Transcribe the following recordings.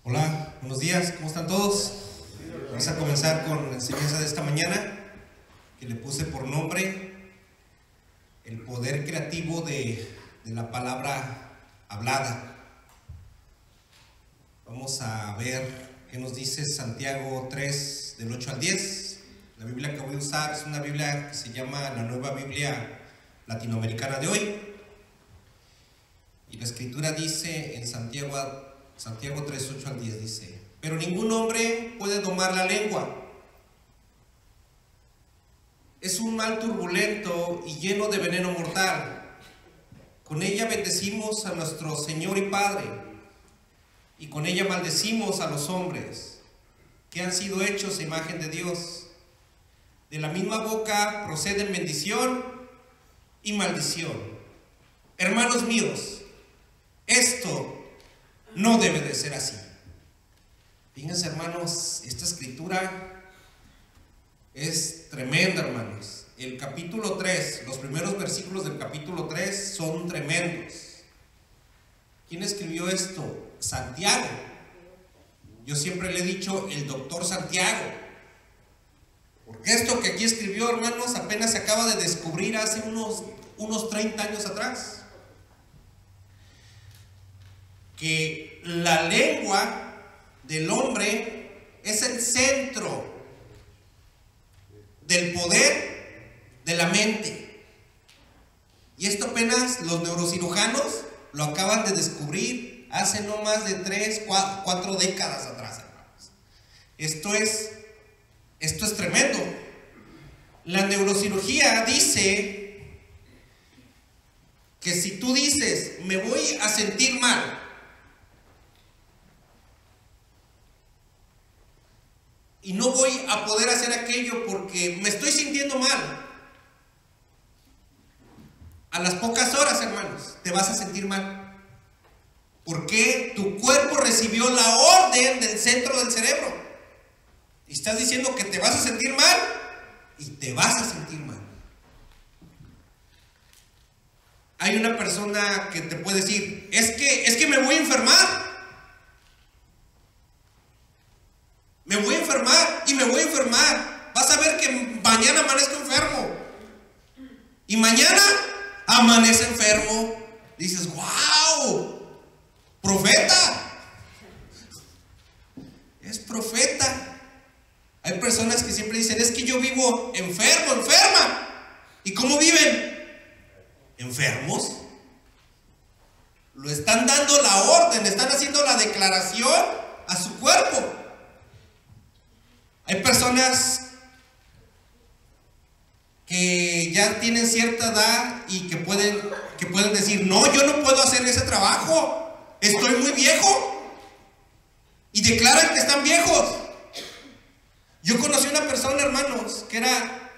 Hola, buenos días, ¿cómo están todos? Vamos a comenzar con la enseñanza de esta mañana, que le puse por nombre el poder creativo de la palabra hablada. Vamos a ver qué nos dice Santiago 3, del 8 al 10. La Biblia que voy a usar es una Biblia que se llama la Nueva Biblia Latinoamericana de hoy. Y la escritura dice en Santiago 3, 8 al 10 dice: pero ningún hombre puede domar la lengua. Es un mal turbulento y lleno de veneno mortal. Con ella bendecimos a nuestro Señor y Padre, y con ella maldecimos a los hombres que han sido hechos a imagen de Dios. De la misma boca proceden bendición y maldición. Hermanos míos, esto no debe de ser así. Fíjense, hermanos, esta escritura es tremenda, hermanos. El capítulo 3, los primeros versículos del capítulo 3 son tremendos. ¿Quién escribió esto? Santiago. Yo siempre le he dicho el doctor Santiago, porque esto que aquí escribió, hermanos, apenas se acaba de descubrir hace unos 30 años atrás. Que la lengua del hombre es el centro del poder de la mente. Y esto apenas los neurocirujanos lo acaban de descubrir hace no más de 3, 4 décadas atrás, hermanos. Esto es tremendo. La neurocirugía dice que si tú dices, me voy a sentir mal, y no voy a poder hacer aquello porque me estoy sintiendo mal, a las pocas horas, hermanos, te vas a sentir mal. Porque tu cuerpo recibió la orden del centro del cerebro. Y estás diciendo que te vas a sentir mal y te vas a sentir mal. Hay una persona que te puede decir, es que me voy a enfermar. Me voy a enfermar y me voy a enfermar. Vas a ver que mañana amanezco enfermo. Y mañana amanece enfermo. Dices, wow, profeta. Es profeta. Hay personas que siempre dicen, es que yo vivo enfermo, enferma. ¿Y cómo viven? Enfermos. Lo están dando la orden, están haciendo la declaración a su cuerpo. Hay personas que ya tienen cierta edad y que pueden decir, no, yo no puedo hacer ese trabajo, estoy muy viejo. Y declaran que están viejos. Yo conocí una persona, hermanos, que era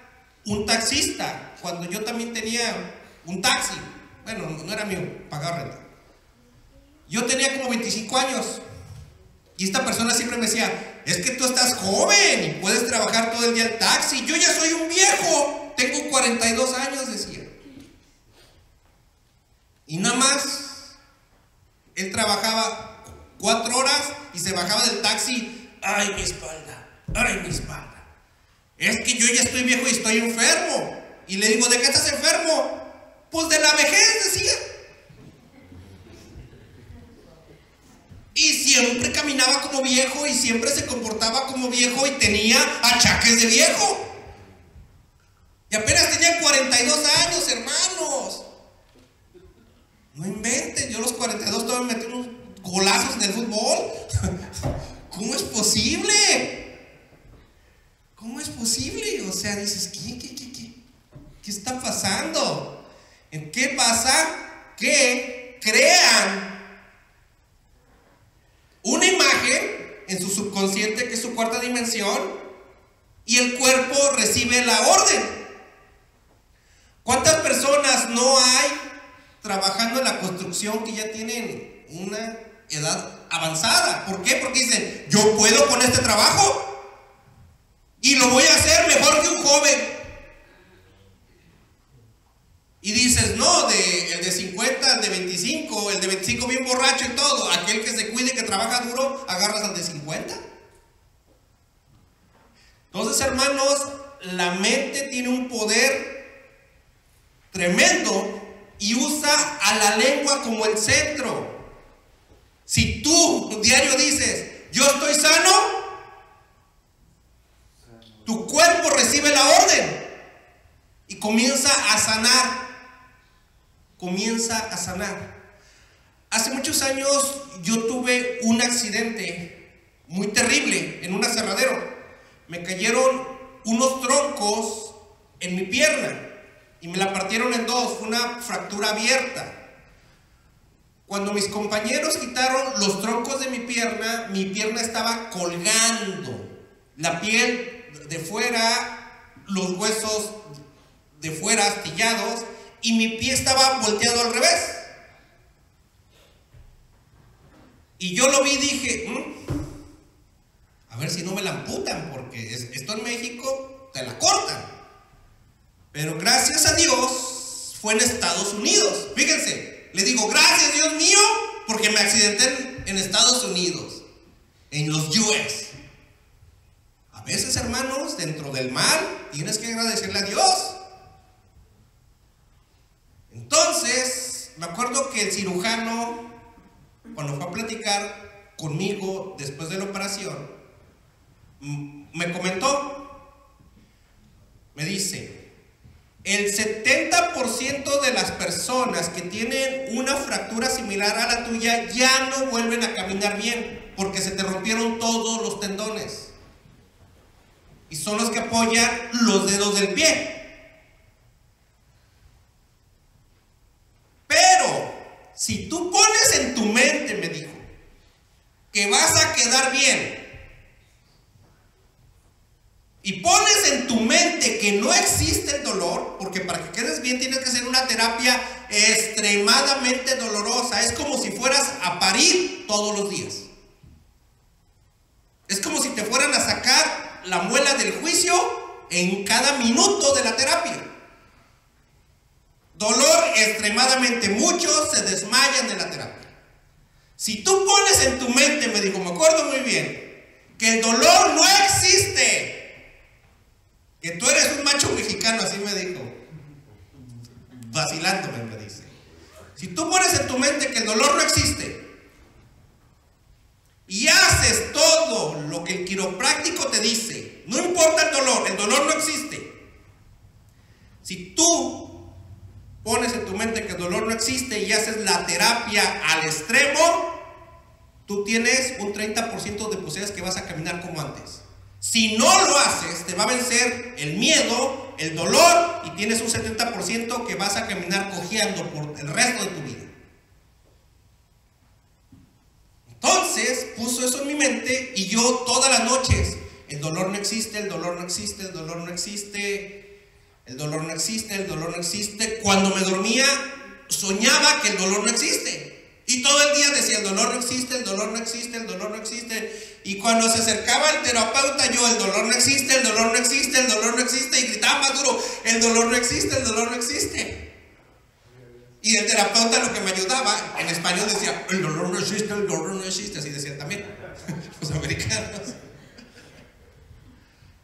un taxista, cuando yo también tenía un taxi. Bueno, no era mío, pagaba renta. Yo tenía como 25 años. Y esta persona siempre me decía, es que tú estás joven y puedes trabajar todo el día en taxi. Yo ya soy un viejo, tengo 42 años, decía. Y nada más, él trabajaba 4 horas y se bajaba del taxi. Ay, mi espalda, ay, mi espalda. Es que yo ya estoy viejo y estoy enfermo. Y le digo, ¿de qué estás enfermo? Pues de la vejez, decía. Y siempre caminaba como viejo y siempre se comportaba como viejo y tenía achaques de viejo. Y apenas tenía 42 años, hermanos. No inventen, yo a los 42 todavía metí unos golazos en el fútbol. ¿Cómo es posible? ¿Cómo es posible? O sea, dices, ¿qué está pasando? ¿En qué pasa? Que crean una imagen en su subconsciente, que es su cuarta dimensión, y el cuerpo recibe la orden. ¿Cuántas personas no hay trabajando en la construcción que ya tienen una edad avanzada? ¿Por qué? Porque dicen, yo puedo con este trabajo y lo voy a hacer mejor que un joven. Y dices, no, el de 50, el de 25 bien borracho y todo, aquel que se cuide, que trabaja duro, agarras al de 50. Entonces, hermanos, la mente tiene un poder tremendo y usa a la lengua como el centro. Si tú diario dices, yo estoy sano, tu cuerpo recibe la orden y comienza a sanar. Comienza a sanar. Hace muchos años yo tuve un accidente muy terrible en un aserradero. Me cayeron unos troncos en mi pierna y me la partieron en dos. Fue una fractura abierta. Cuando mis compañeros quitaron los troncos de mi pierna estaba colgando. La piel de fuera, los huesos de fuera astillados, y mi pie estaba volteado al revés. Y yo lo vi y dije, a ver si no me la amputan, porque esto en México te la cortan. Pero gracias a Dios fue en Estados Unidos. Fíjense, le digo, gracias Dios mío, porque me accidenté en Estados Unidos, en los US. A veces, hermanos, dentro del mal tienes que agradecerle a Dios. Entonces, me acuerdo que el cirujano, cuando fue a platicar conmigo después de la operación, me comentó, me dice, el 70% de las personas que tienen una fractura similar a la tuya ya no vuelven a caminar bien, porque se te rompieron todos los tendones y son los que apoyan los dedos del pie. Pero si tú pones en tu mente, me dijo, que vas a quedar bien, y pones en tu mente que no existe el dolor, porque para que quedes bien tienes que hacer una terapia extremadamente dolorosa. Es como si fueras a parir todos los días. Es como si te fueran a sacar la muela del juicio en cada minuto de la terapia. Dolor extremadamente, muchos se desmayan de la terapia. Si tú pones en tu mente, me dijo, me acuerdo muy bien, que el dolor no existe, que tú eres un macho mexicano, así me dijo, vacilándome, me dice. Si tú pones en tu mente que el dolor no existe y haces todo lo que el quiropráctico te dice, no importa el dolor no existe. Si tú pones en tu mente que el dolor no existe y haces la terapia al extremo, tú tienes un 30% de posibilidades que vas a caminar como antes. Si no lo haces, te va a vencer el miedo, el dolor, y tienes un 70% que vas a caminar cojeando por el resto de tu vida. Entonces puso eso en mi mente y yo todas las noches, el dolor no existe, el dolor no existe, el dolor no existe, el dolor no existe, el dolor no existe. Cuando me dormía soñaba que el dolor no existe. Y todo el día decía, el dolor no existe, el dolor no existe, el dolor no existe. Y cuando se acercaba el terapeuta, yo, el dolor no existe, el dolor no existe, el dolor no existe. Y gritaba más duro, el dolor no existe, el dolor no existe. Y el terapeuta, lo que me ayudaba, en español decía, el dolor no existe, el dolor no existe. Así decían también los americanos.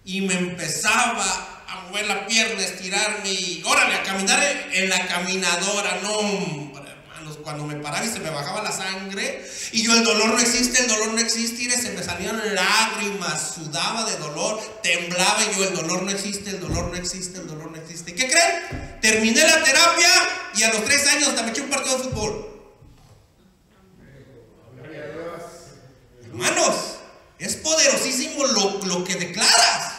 Y me empezaba a mover la pierna, a estirarme y órale, a caminar en la caminadora. No, hombre, hermanos, cuando me paraba y se me bajaba la sangre y yo, el dolor no existe, el dolor no existe, y se me salían lágrimas, sudaba de dolor, temblaba y yo, el dolor no existe, el dolor no existe, el dolor no existe. ¿Y qué creen? Terminé la terapia y a los 3 años hasta me eché un partido de fútbol. Hermanos, es poderosísimo lo que declaras.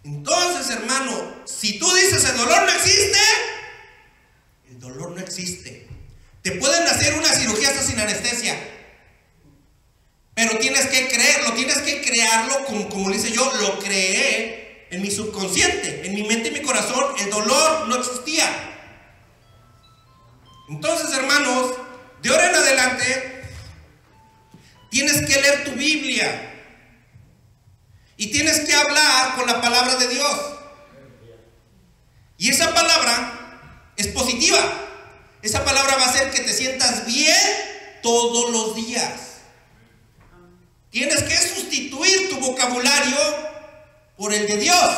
Entonces, hermano, si tú dices el dolor no existe, el dolor no existe. Te pueden hacer una cirugía hasta sin anestesia, pero tienes que creerlo, tienes que crearlo como le hice yo, lo creé en mi subconsciente, en mi mente y mi corazón. El dolor no existía. Entonces, hermanos, de ahora en adelante tienes que leer tu Biblia. Y tienes que hablar con la palabra de Dios. Y esa palabra es positiva. Esa palabra va a hacer que te sientas bien todos los días. Tienes que sustituir tu vocabulario por el de Dios.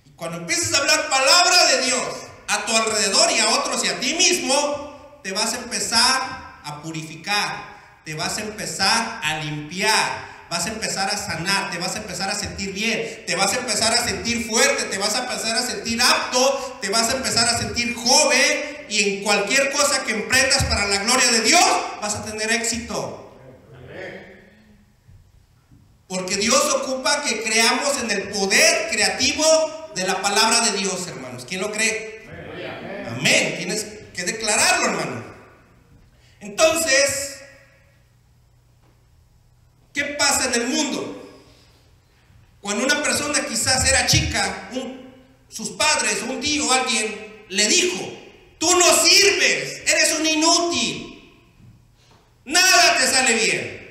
Y cuando empieces a hablar palabra de Dios a tu alrededor y a otros y a ti mismo, te vas a empezar a purificar, te vas a empezar a limpiar, vas a empezar a sanar, te vas a empezar a sentir bien, te vas a empezar a sentir fuerte, te vas a empezar a sentir apto, te vas a empezar a sentir joven, y en cualquier cosa que emprendas para la gloria de Dios vas a tener éxito. Porque Dios ocupa que creamos en el poder creativo de la palabra de Dios, hermanos. ¿Quién lo cree? Amén. Tienes que declararlo, hermano. Entonces, ¿qué pasa en el mundo? Cuando una persona quizás era chica, sus padres, un tío, alguien le dijo: tú no sirves, eres un inútil, nada te sale bien.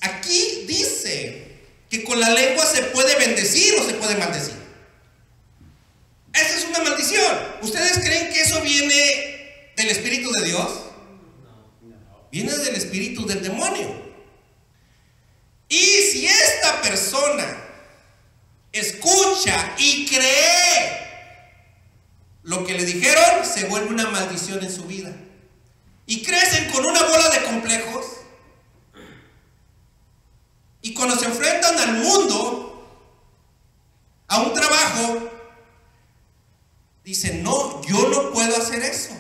Aquí dice que con la lengua se puede bendecir o se puede maldecir. Esa es una maldición. ¿Ustedes creen que eso viene del Espíritu de Dios? Viene del espíritu del demonio. Y si esta persona escucha y cree lo que le dijeron, se vuelve una maldición en su vida. Y crecen con una bola de complejos. Y cuando se enfrentan al mundo, a un trabajo, dicen: no, yo no puedo hacer eso.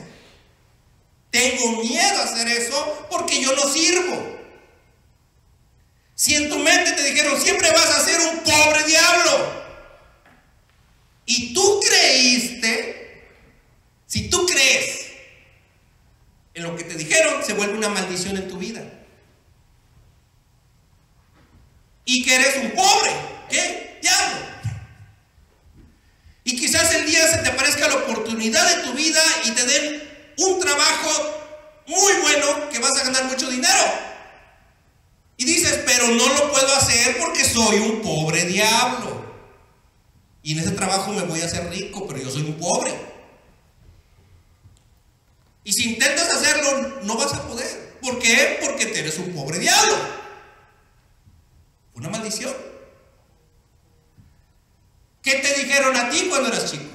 Tengo miedo a hacer eso porque yo no sirvo. Si en tu mente te dijeron: siempre vas a ser un pobre diablo, y tú creíste, si tú crees en lo que te dijeron, se vuelve una maldición en tu vida. Y que eres un pobre, ¿qué? Diablo. Y quizás el día se te aparezca la oportunidad de tu vida y te den un trabajo muy bueno, que vas a ganar mucho dinero. Y dices: pero no lo puedo hacer porque soy un pobre diablo. Y en ese trabajo me voy a hacer rico, pero yo soy un pobre. Y si intentas hacerlo, no vas a poder. ¿Por qué? Porque te eres un pobre diablo. Una maldición. ¿Qué te dijeron a ti cuando eras chico?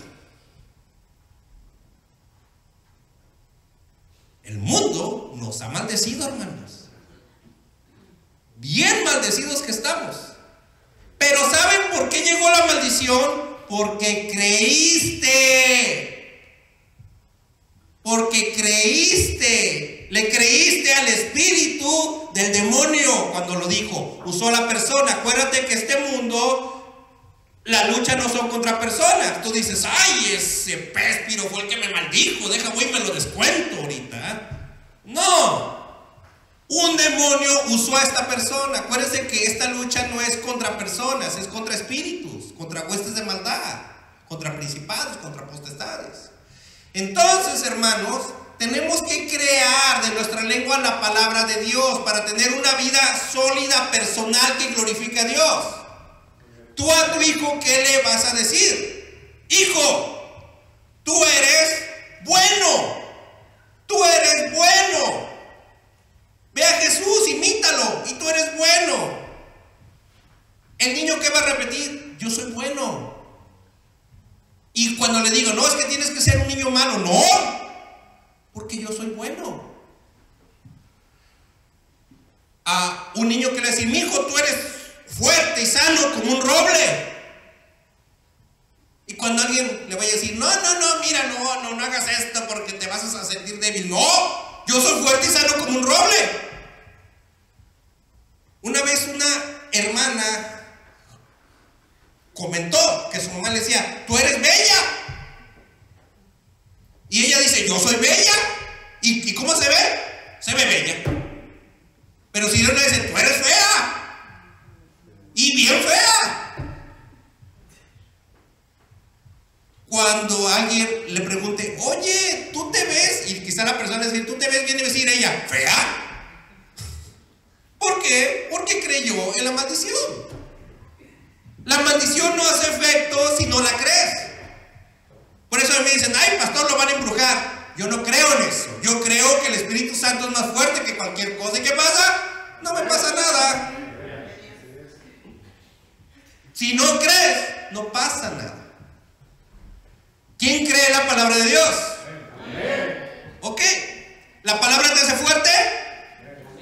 El mundo nos ha maldecido, hermanos. Bien maldecidos que estamos. Pero ¿saben por qué llegó la maldición? Porque creíste. Porque creíste. Le creíste al espíritu del demonio cuando lo dijo. Usó la persona. Acuérdate que este mundo, la lucha no son contra personas. Tú dices: ay, ese péspiro fue el que me maldijo, deja voy y me lo descuento ahorita. No, un demonio usó a esta persona. Acuérdense que esta lucha no es contra personas, es contra espíritus, contra huestes de maldad, contra principados, contra potestades. Entonces, hermanos, tenemos que crear de nuestra lengua la palabra de Dios para tener una vida sólida, personal, que glorifique a Dios. Tú a tu hijo, ¿qué le vas a decir? Hijo, tú eres bueno. Tú eres bueno. Ve a Jesús, imítalo, y tú eres bueno. El niño, ¿qué va a repetir? Yo soy bueno. Y cuando le digo: no, es que tienes que ser un niño malo. No, porque yo soy bueno. A un niño que le dice: mi hijo, tú eres fuerte y sano como un roble. Y cuando alguien le vaya a decir: no, mira, no hagas esto porque te vas a sentir débil. No, yo soy fuerte y sano como un roble. Una vez una hermana comentó que su mamá le decía: tú eres bella. Y ella dice: yo soy bella. ¿Y cómo se ve? Se ve bella. Pero si Dios le dice: tú eres fea, y bien fea. Cuando alguien le pregunte: oye, ¿tú te ves? Y quizá la persona dice: ¿tú te ves bien? Y decir ella: ¿fea? ¿Por qué? Porque creyó en la maldición. La maldición no hace efecto si no la crees. Por eso me dicen: ay, pastor, lo van a embrujar. Yo no creo en eso. Yo creo que el Espíritu Santo es más fuerte que cualquier cosa. ¿Y qué pasa? Si no crees, no pasa nada. ¿Quién cree la palabra de Dios? ¿Ok? ¿La palabra te hace fuerte?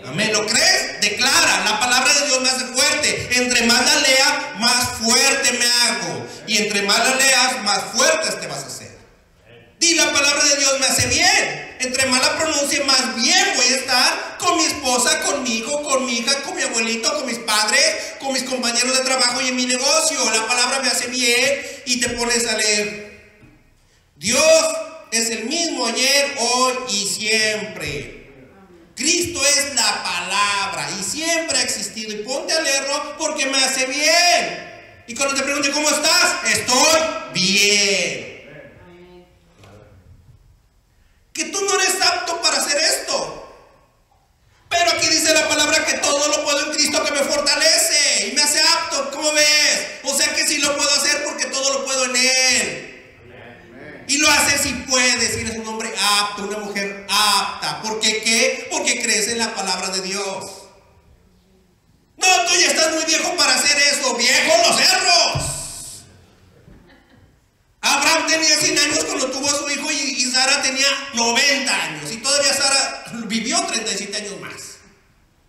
Amén. ¿Lo crees? Declara, la palabra de Dios me hace fuerte. Entre más la lea, más fuerte me hago. Y entre más la leas, más fuerte te vas a hacer. Di, la palabra de Dios me hace bien. Entre más la pronuncie, más bien voy a estar con mi esposa, con mi hijo, con mi hija, con mi abuelito, con mis padres, con mis compañeros de trabajo y en mi negocio. La palabra me hace bien y te pones a leer. Dios es el mismo ayer, hoy y siempre. Cristo es la palabra y siempre ha existido. Y ponte a leerlo porque me hace bien. Y cuando te pregunte ¿cómo estás? Estoy bien. Que tú no eres apto para hacer esto. Pero aquí dice la palabra que todo lo puedo en Cristo que me fortalece y me hace apto. ¿Cómo ves? O sea que sí lo puedo hacer porque todo lo puedo en Él. Y lo haces si puedes, si eres un hombre apto, una mujer apta. ¿Por qué qué? Porque crees en la palabra de Dios. No, tú ya estás muy viejo para hacer eso. ¡Viejos los cerros! Abraham tenía 100 años cuando tuvo a su hijo y Sara tenía 90 años. Y todavía Sara vivió 37 años más.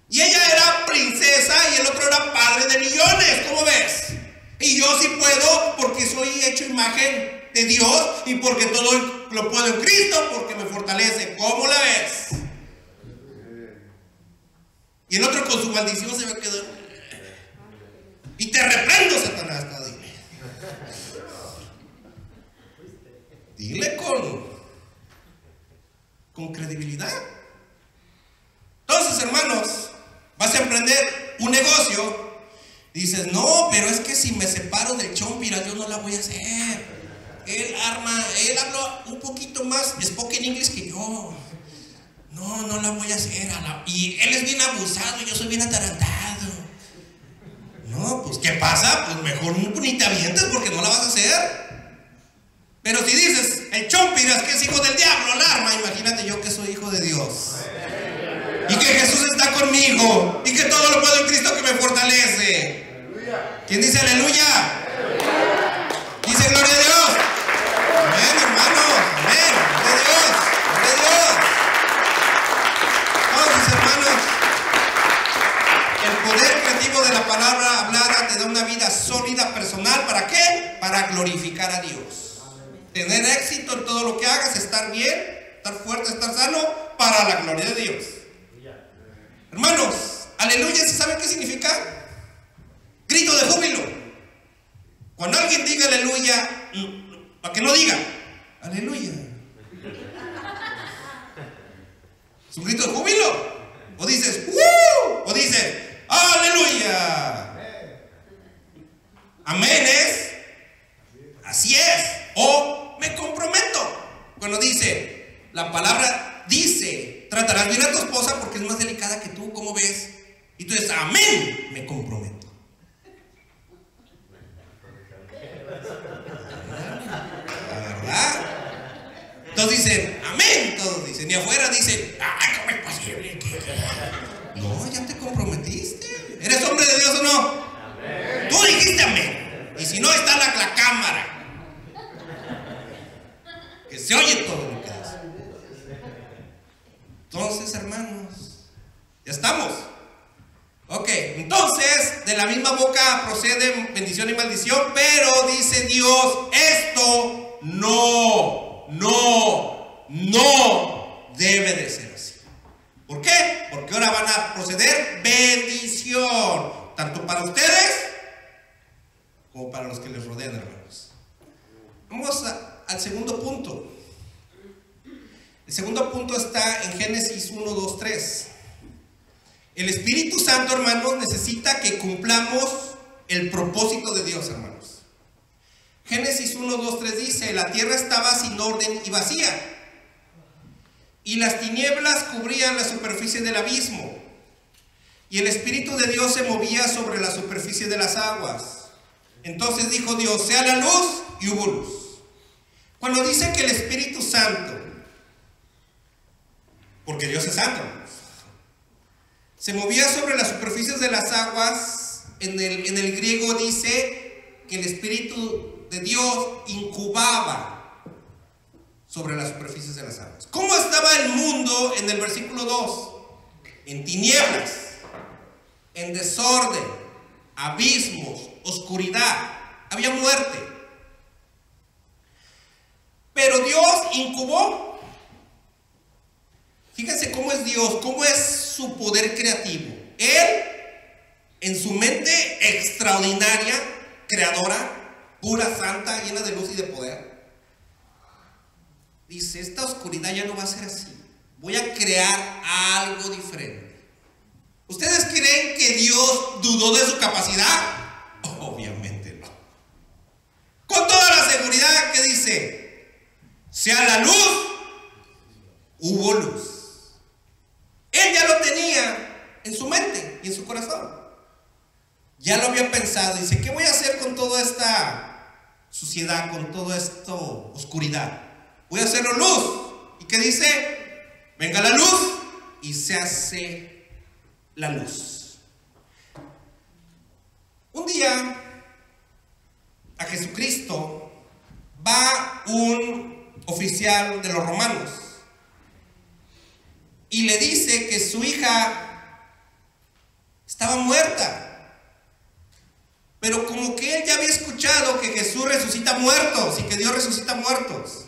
Y ella era princesa y el otro era padre de millones. ¿Cómo ves? Y yo sí puedo porque soy hecho imagen de Dios y porque todo lo puedo en Cristo, porque me fortalece. ¿Cómo la ves? Y el otro con su maldición se va a quedar. Y te reprendo, Satanás. Dile con credibilidad. Entonces, hermanos, vas a emprender un negocio. Dices, no, pero es que si me separo del Chompiras, yo no la voy a hacer. Él habla un poquito más spoken English que yo. No la voy a hacer. Y él es bien abusado y yo soy bien atarantado. No, pues ¿qué pasa? Pues mejor ni te avientes porque no la vas a hacer. Pero si dices, el Chompiras que es hijo del diablo, alarma, imagínate yo que soy hijo de Dios. Y que Jesús está conmigo. Y que todo lo puedo en Cristo que me fortalece. ¿Quién dice aleluya? Dice gloria a Dios. Amén, hermanos. Amén. Gloria a Dios. Gloria a Dios. Todos mis hermanos, el poder creativo de la palabra hablada te da una vida sólida, personal. ¿Para qué? Para glorificar a Dios. Tener éxito en todo lo que hagas, estar bien, estar fuerte, estar sano, para la gloria de Dios. Hermanos, aleluya, ¿sí saben qué significa? Grito de júbilo. Cuando alguien diga aleluya, para que no diga aleluya, es un grito de júbilo. O dices ¡woo! O dices aleluya. Amén es así es. O me comprometo. Cuando dice, la palabra dice, tratarás bien a tu esposa porque es más delicada que tú, ¿cómo ves? Y tú dices, amén, me comprometo. La verdad. Entonces dicen, amén, todos dicen. Y afuera dicen, ay, ¿cómo es posible? No, ya te comprometiste. ¿Eres hombre de Dios o no? Amén. Tú dijiste amén. Y si no, está la cámara. Que se oye todo lo que hace. Entonces, hermanos, ya estamos. Ok, entonces de la misma boca proceden bendición y maldición, pero dice Dios, esto no debe de ser así. ¿Por qué? Porque ahora van a proceder bendición, tanto para ustedes como para los que les rodean, hermanos. Vamos al segundo punto. El segundo punto está en Génesis 1, 2, 3. El Espíritu Santo, hermanos, necesita que cumplamos el propósito de Dios, hermanos. Génesis 1, 2, 3 dice, la tierra estaba sin orden y vacía, y las tinieblas cubrían la superficie del abismo, y el Espíritu de Dios se movía sobre la superficie de las aguas. Entonces dijo Dios, sea la luz, y hubo luz. Cuando dice que el Espíritu Santo, porque Dios es santo, se movía sobre las superficies de las aguas, en el griego dice que el Espíritu de Dios incubaba sobre las superficies de las aguas. ¿Cómo estaba el mundo en el versículo 2? En tinieblas, en desorden, abismos, oscuridad, había muerte. Pero Dios incubó. Fíjense cómo es Dios, cómo es su poder creativo. Él, en su mente extraordinaria, creadora, pura, santa, llena de luz y de poder, dice: esta oscuridad ya no va a ser así. Voy a crear algo diferente. ¿Ustedes creen que Dios dudó de su capacidad? Obviamente no. Con toda la seguridad que dice: sea la luz, hubo luz. Él ya lo tenía en su mente y en su corazón. Ya lo había pensado. Dice: ¿qué voy a hacer con toda esta suciedad, con toda esta oscuridad? Voy a hacerlo luz. ¿Y qué dice? Venga la luz, y se hace la luz. Un día a Jesucristo va un oficial de los romanos y le dice que su hija estaba muerta, pero como que él ya había escuchado que Jesús resucita muertos y que Dios resucita muertos.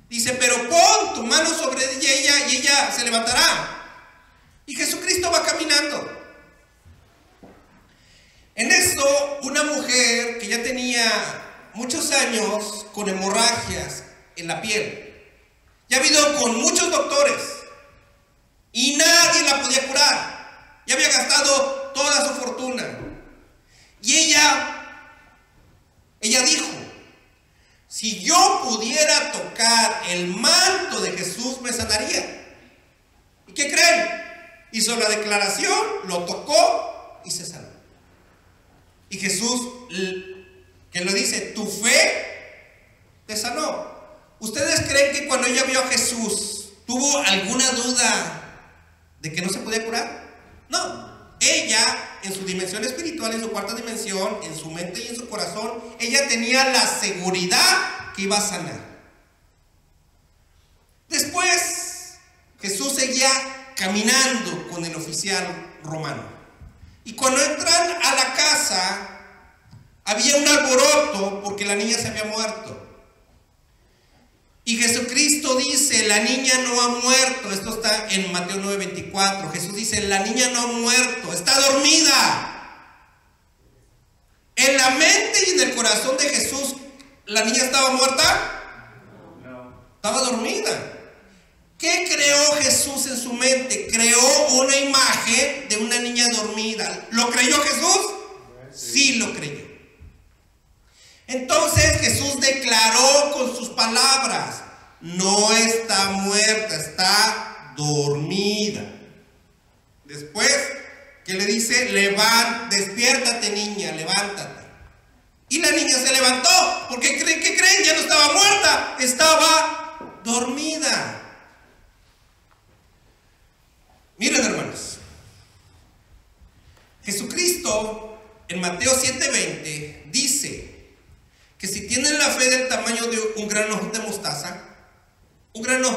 Dice: pero pon tu mano sobre ella y ella se levantará. Y Jesucristo va caminando. En eso, una mujer que ya tenía muchos años con hemorragias en la piel, ya había ido con muchos doctores y nadie la podía curar. Ya había gastado toda su fortuna. Y ella dijo: si yo pudiera tocar el manto de Jesús, me sanaría. ¿Y qué creen? Hizo la declaración, lo tocó y se sanó. Y Jesús, que le dice: tu fe te sanó. ¿Ustedes creen que cuando ella vio a Jesús tuvo alguna duda de que no se podía curar? No. Ella, en su dimensión espiritual, en su cuarta dimensión, en su mente y en su corazón, ella tenía la seguridad que iba a sanar. Después, Jesús seguía caminando con el oficial romano. Y cuando entran a la casa, había un alboroto porque la niña se había muerto. Y Jesucristo dice: la niña no ha muerto. Esto está en Mateo 9:24. Jesús dice: la niña no ha muerto, está dormida. En la mente y en el corazón de Jesús, ¿la niña estaba muerta? No. Estaba dormida. ¿Qué creó Jesús en su mente? Creó una imagen de una niña dormida. ¿Lo creyó Jesús? Sí, lo creyó. Entonces Jesús declaró con sus palabras: no está muerta, está dormida. Después, que le dice: despiértate, niña, levántate. Y la niña se levantó. Porque ¿qué creen? Ya no estaba muerta, estaba dormida. Miren, hermanos, Jesucristo en Mateo 7:20 dice que si tienen la fe del tamaño de un grano de mostaza, un grano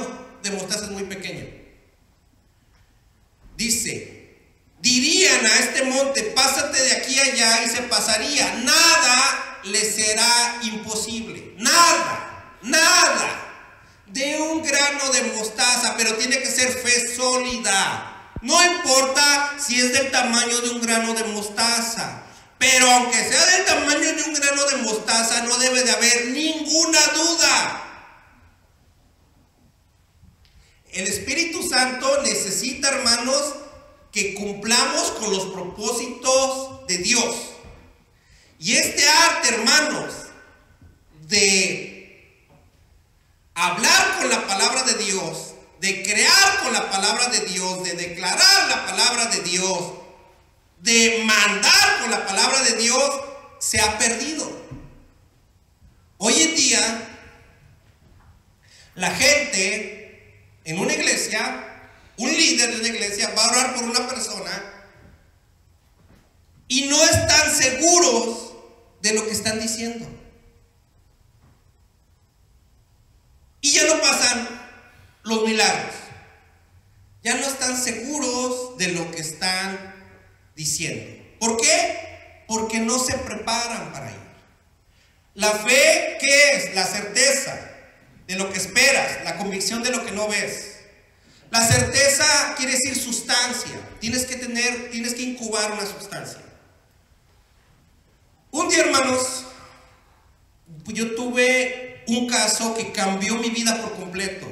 de mostaza es muy pequeño, dice: dirían a este monte: pásate de aquí a allá, y se pasaría. Nada le será imposible. Nada. De un grano de mostaza, pero tiene que ser fe sólida. No importa si es del tamaño de un grano de mostaza, pero aunque sea del tamaño de un grano de mostaza, no debe de haber ninguna duda. El Espíritu Santo necesita, hermanos, que cumplamos con los propósitos de Dios. Y este arte, hermanos, de hablar con la palabra de Dios, de crear con la palabra de Dios, de declarar la palabra de Dios, de mandar con la palabra de Dios, se ha perdido. Hoy en día, la gente en una iglesia, un líder de una iglesia va a orar por una persona y no están seguros de lo que están diciendo. ¿Por qué? Porque no se preparan para ir. La fe, ¿qué es? La certeza de lo que esperas, la convicción de lo que no ves. La certeza quiere decir sustancia. Tienes que incubar una sustancia. Un día, hermanos, yo tuve un caso que cambió mi vida por completo.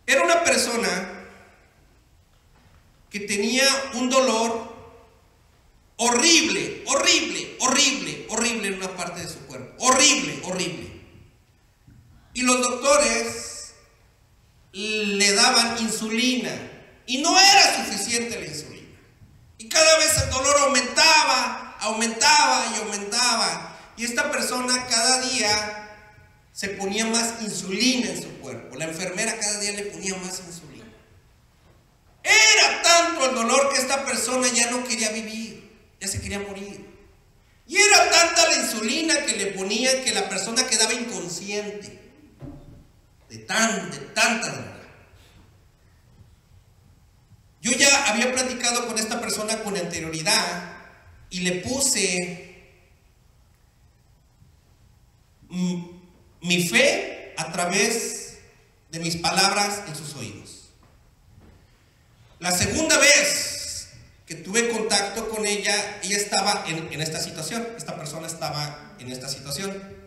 Era una persona que tenía un dolor horrible, horrible, horrible, horrible en una parte de su cuerpo. Horrible, horrible. Y los doctores le daban insulina y no era suficiente la insulina. Y cada vez el dolor aumentaba, aumentaba y aumentaba. Y esta persona cada día se ponía más insulina en su cuerpo. La enfermera cada día le ponía más insulina. Era tanto el dolor que esta persona ya no quería vivir, ya se quería morir. Y era tanta la insulina que le ponía que la persona quedaba inconsciente de tanta droga. Yo ya había platicado con esta persona con anterioridad y le puse mi fe a través de mis palabras en sus oídos. La segunda vez que tuve contacto con ella, ella estaba en esta situación. Esta persona estaba en esta situación.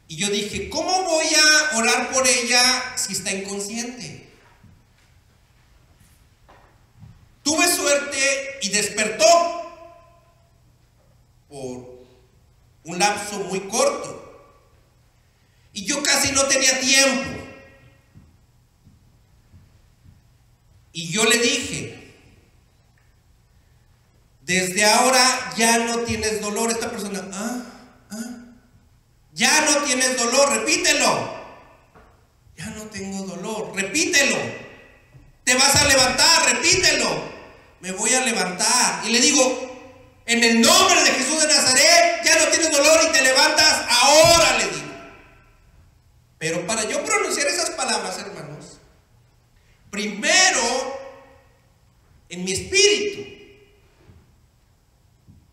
Y yo dije, ¿cómo voy a orar por ella si está inconsciente? Tuve suerte y despertó por un lapso muy corto. Y yo casi no tenía tiempo. Y yo le dije, desde ahora ya no tienes dolor. Esta persona, ya no tienes dolor, repítelo. Ya no tengo dolor, repítelo. Te vas a levantar, repítelo. Me voy a levantar. Y le digo, en el nombre de Jesús de Nazaret, ya no tienes dolor y te levantas ahora, le digo. Pero para yo pronunciar esas palabras, hermanos, primero, en mi espíritu,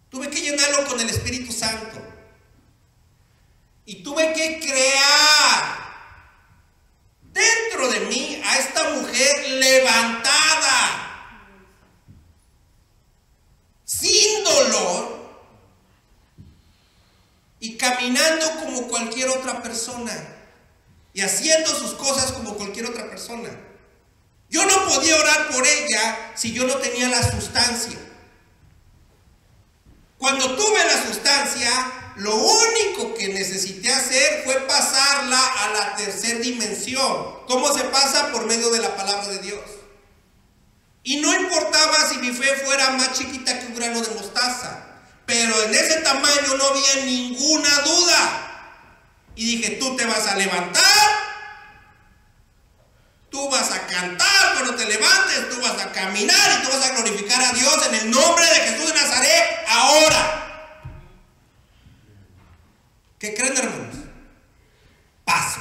tuve que llenarlo con el Espíritu Santo. Y tuve que crear dentro de mí a esta mujer levantada, sin dolor, y caminando como cualquier otra persona, y haciendo sus cosas como cualquier otra persona. Yo no podía orar por ella si yo no tenía la sustancia. Cuando tuve la sustancia, lo único que necesité hacer fue pasarla a la tercera dimensión. ¿Cómo se pasa? Por medio de la palabra de Dios. Y no importaba si mi fe fuera más chiquita que un grano de mostaza, pero en ese tamaño no había ninguna duda. Y dije, tú te vas a levantar, tú vas a cantar cuando te levantes, tú vas a caminar y tú vas a glorificar a Dios en el nombre de Jesús de Nazaret ahora. ¿Qué creen, hermanos? Paso.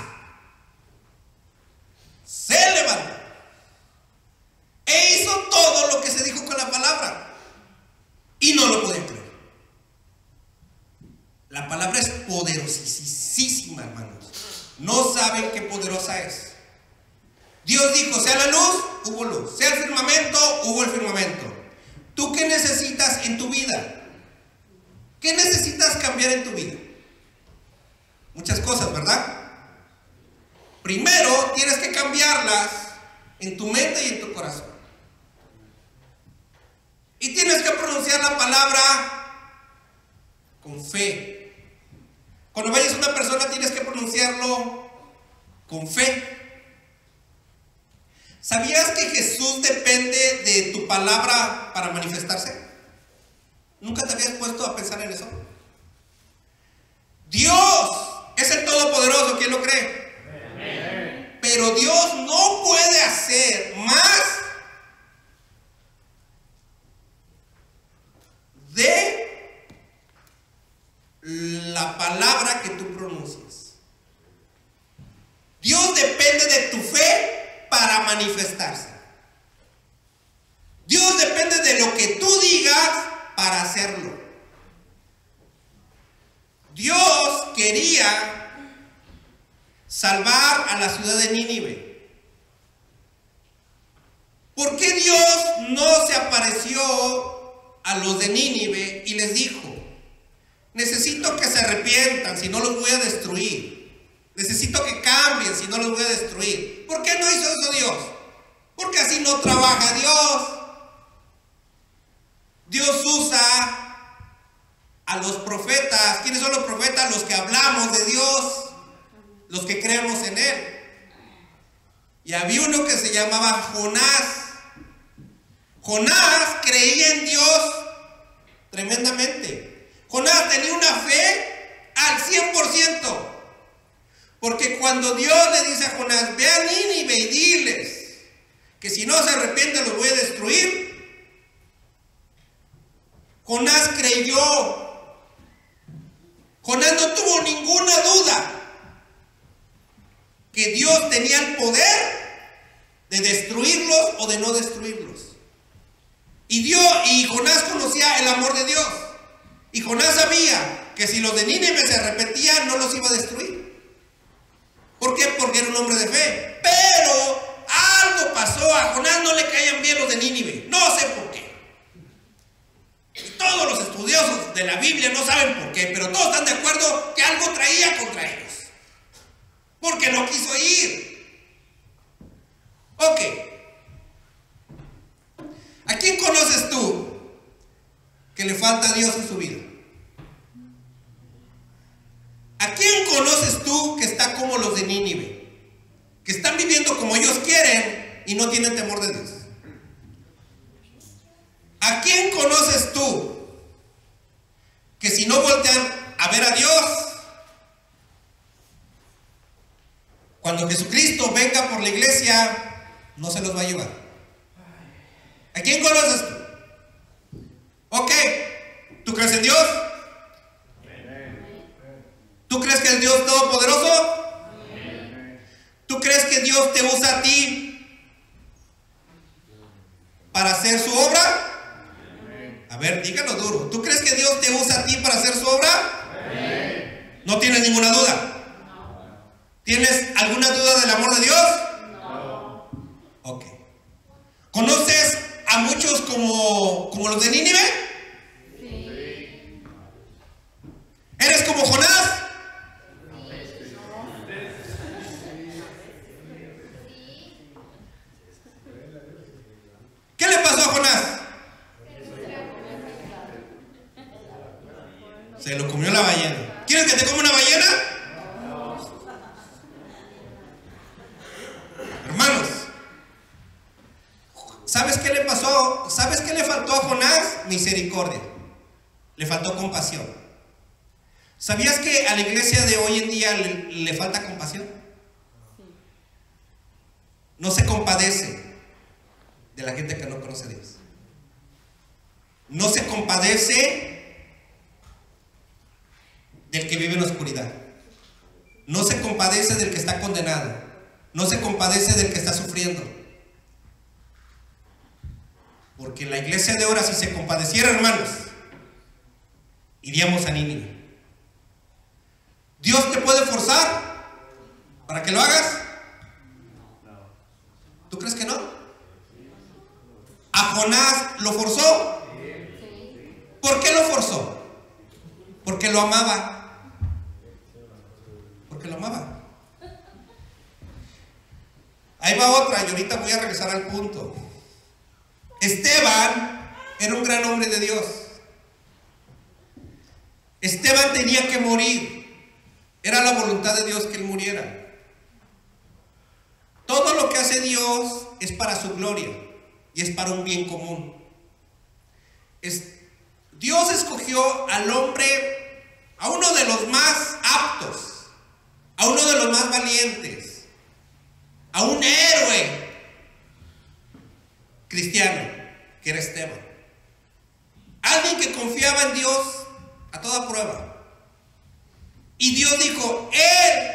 Se levantó e hizo todo lo que se dijo con la palabra y no lo podían creer. La palabra es poderosísima, hermanos. No saben qué poderosa es. Dios dijo, sea la luz, hubo luz. Sea el firmamento, hubo el firmamento. ¿Tú qué necesitas en tu vida? ¿Qué necesitas cambiar en tu vida? Muchas cosas, ¿verdad? Primero tienes que cambiarlas en tu mente y en tu corazón. Y tienes que pronunciar la palabra con fe. Cuando vayas a una persona tienes que pronunciarlo con fe. ¿Sabías que Jesús depende de tu palabra para manifestarse? ¿Nunca te habías puesto a pensar en eso? Dios es el Todopoderoso, ¿quién lo cree? Amén. Pero Dios no puede hacer más de la palabra que tú pronuncias. Dios depende de tu fe para manifestarse. depende de lo que tú digas para hacerlo. Dios quería salvar a la ciudad de Nínive. ¿Por qué Dios no se apareció a los de Nínive y les dijo: necesito que se arrepientan, si no los voy a destruir? Necesito que cambien, si no los voy a destruir. ¿Por qué no hizo eso Dios? Porque así no trabaja Dios. Dios usa a los profetas. ¿Quiénes son los profetas? Los que hablamos de Dios, los que creemos en Él. Y había uno que se llamaba Jonás. Jonás creía en Dios tremendamente. Jonás tenía una fe al 100%. Porque cuando Dios le dice a Jonás: ve a Nínive y diles que si no se arrepienten los voy a destruir, Jonás creyó. Jonás no tuvo ninguna duda que Dios tenía el poder de destruirlos o de no destruirlos. Y Jonás conocía el amor de Dios. Y Jonás sabía que si los de Nínive se arrepentían, no los iba a destruir. ¿Por qué? Porque era un hombre de fe. Pero algo pasó. A Jonás no le caían bien los de Nínive. No sé por qué. Y todos los estudiosos de la Biblia no saben por qué, pero todos están de acuerdo que algo traía contra ellos. Porque no quiso ir. Ok. ¿A quién conoces tú que le falta a Dios en su vida? ¿A quién conoces tú que está como los de Nínive? Que están viviendo como ellos quieren y no tienen temor de Dios. ¿A quién conoces tú que si no voltean a ver a Dios, cuando Jesucristo venga por la iglesia, no se los va a llevar? ¿A quién conoces tú? Ok, ¿tú crees en Dios? ¿Tú crees que es Dios todopoderoso? ¿Tú crees que Dios te usa a ti para hacer su obra? A ver, díganlo duro. ¿Tú crees que Dios te usa a ti para hacer su obra? ¿No tienes ninguna duda? ¿Tienes alguna duda del amor de Dios? No. Ok. ¿Conoces a muchos como los de Nínive? Sí. ¿Eres como Jonás? ¿Qué le pasó a Jonás? Se lo comió la ballena. ¿Quieres que te coma una ballena? Hermanos, ¿sabes qué le pasó? ¿Sabes qué le faltó a Jonás? Misericordia. Le faltó compasión. ¿Sabías que a la iglesia de hoy en día le falta compasión? No se compadece de la gente que no conoce a Dios. No se compadece del que vive en la oscuridad. No se compadece del que está condenado. No se compadece del que está sufriendo. Porque la iglesia de ahora, si se compadeciera, hermanos, iríamos a Nínive. ¿Dios te puede forzar para que lo hagas? ¿Tú crees que no? ¿A Jonás lo forzó? ¿Por qué lo forzó? Porque lo amaba. Porque lo amaba. Ahí va otra, y ahorita voy a regresar al punto. Esteban era un gran hombre de Dios. Esteban tenía que morir. Era la voluntad de Dios que él muriera. Todo lo que hace Dios es para su gloria y es para un bien común. Dios escogió al hombre, a uno de los más aptos, a uno de los más valientes, a un héroe cristiano, que era Esteban. Alguien que confiaba en Dios a toda prueba. Y Dios dijo: Él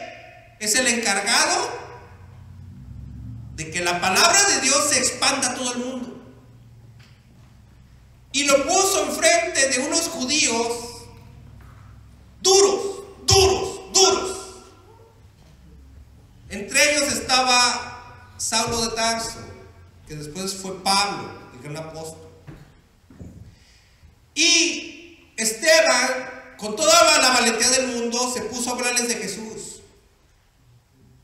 es el encargado de que la palabra de Dios se expanda a todo el mundo. y lo puso enfrente de unos judíos duros, duros, duros. Entre ellos estaba Saulo de Tarso, que después fue Pablo, el gran apóstol. Y Esteban, con toda la valentía del mundo, se puso a hablarles de Jesús.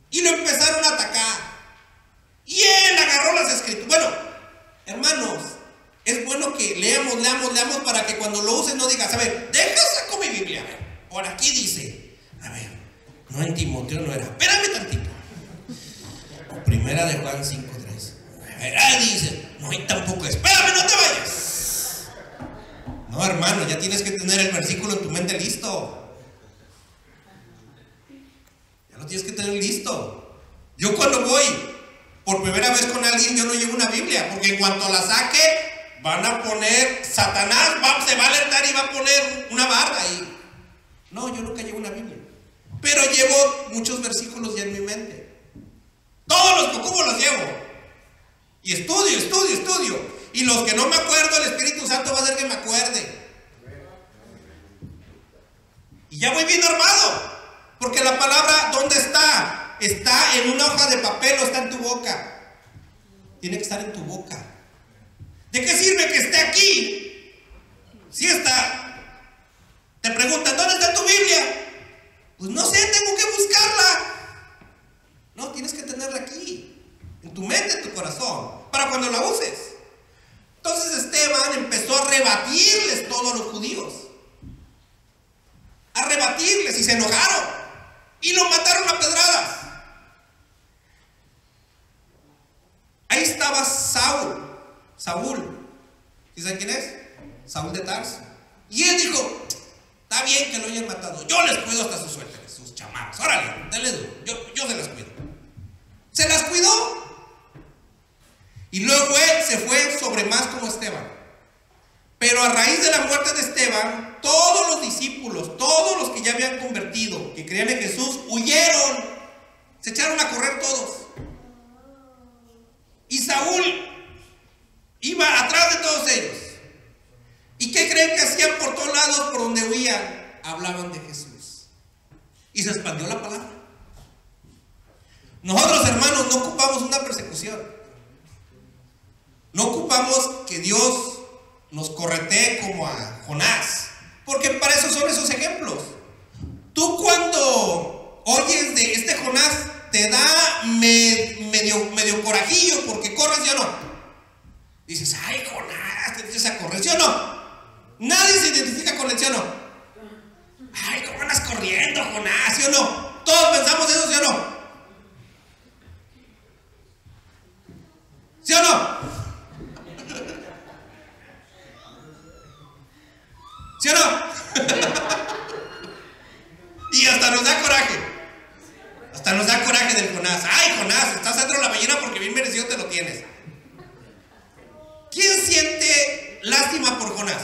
Y lo empezaron a atacar. Y él agarró las escrituras. Bueno, hermanos, es bueno que leamos para que cuando lo usen no digas, a ver, saco mi Biblia, a ver, por aquí dice, a ver, no, en Timoteo no era, espérame tantito. Primera de Juan 5:3. A ver, dice, no, y tampoco, espérame, no te vayas. No, hermano, ya tienes que tener el versículo en tu mente listo. Ya lo tienes que tener listo. Yo cuando voy por primera vez con alguien, yo no llevo una Biblia, porque en cuanto la saque, van a poner, Satanás se va a alertar y va a poner una barra ahí. No, yo nunca llevo una Biblia, pero llevo muchos versículos ya en mi mente. Todos los, ¿cómo los llevo? Y estudio. Y los que no me acuerdo, el Espíritu Santo va a hacer que me acuerde. Y ya voy bien armado, porque la palabra, ¿dónde está? ¿Está en una hoja de papel o está en tu boca? Tiene que estar en tu boca. ¿De qué sirve que esté aquí? Si está. Te preguntan, ¿dónde está tu Biblia? Pues no sé, tengo que buscarla. No, tienes que tenerla aquí, en tu mente, en tu corazón, para cuando la uses. Entonces Esteban empezó a rebatirles todos los judíos. A rebatirles, y se enojaron. Y lo mataron a pedradas. Ahí estaba Saúl. ¿Y saben quién es? Saúl de Tarso. Y él dijo, está bien que lo hayan matado, yo les cuido hasta sus suéteres, sus chamarras, órale, denle duro, yo se las cuido. Se las cuidó. Y luego él se fue sobre más como Esteban. Pero a raíz de la muerte de Esteban, todos los discípulos, todos los que ya habían convertido, que creían en Jesús, huyeron. Se echaron a correr todos. Y Saúl iba atrás de todos ellos. ¿Y qué creen que hacían por todos lados, por donde huían? Hablaban de Jesús. Y se expandió la palabra. Nosotros, hermanos, no ocupamos una persecución. No ocupamos que Dios nos corretee como a Jonás, porque para eso son esos ejemplos. Tú cuando oyes de este Jonás, te da medio corajillo porque corres, ¿sí o no? Dices, ay, Jonás, te empiezas a correr, ¿sí o no? Nadie se identifica con él, ¿sí o no? Ay, ¿cómo andas corriendo, Jonás? ¿Sí o no? Todos pensamos eso, ¿sí o no? ¿Sí o no? ¿Sí o no? Y hasta nos da coraje. Hasta nos da coraje del Jonás. Ay, Jonás, estás dentro de la ballena porque bien merecido te lo tienes. ¿Quién siente lástima por Jonás?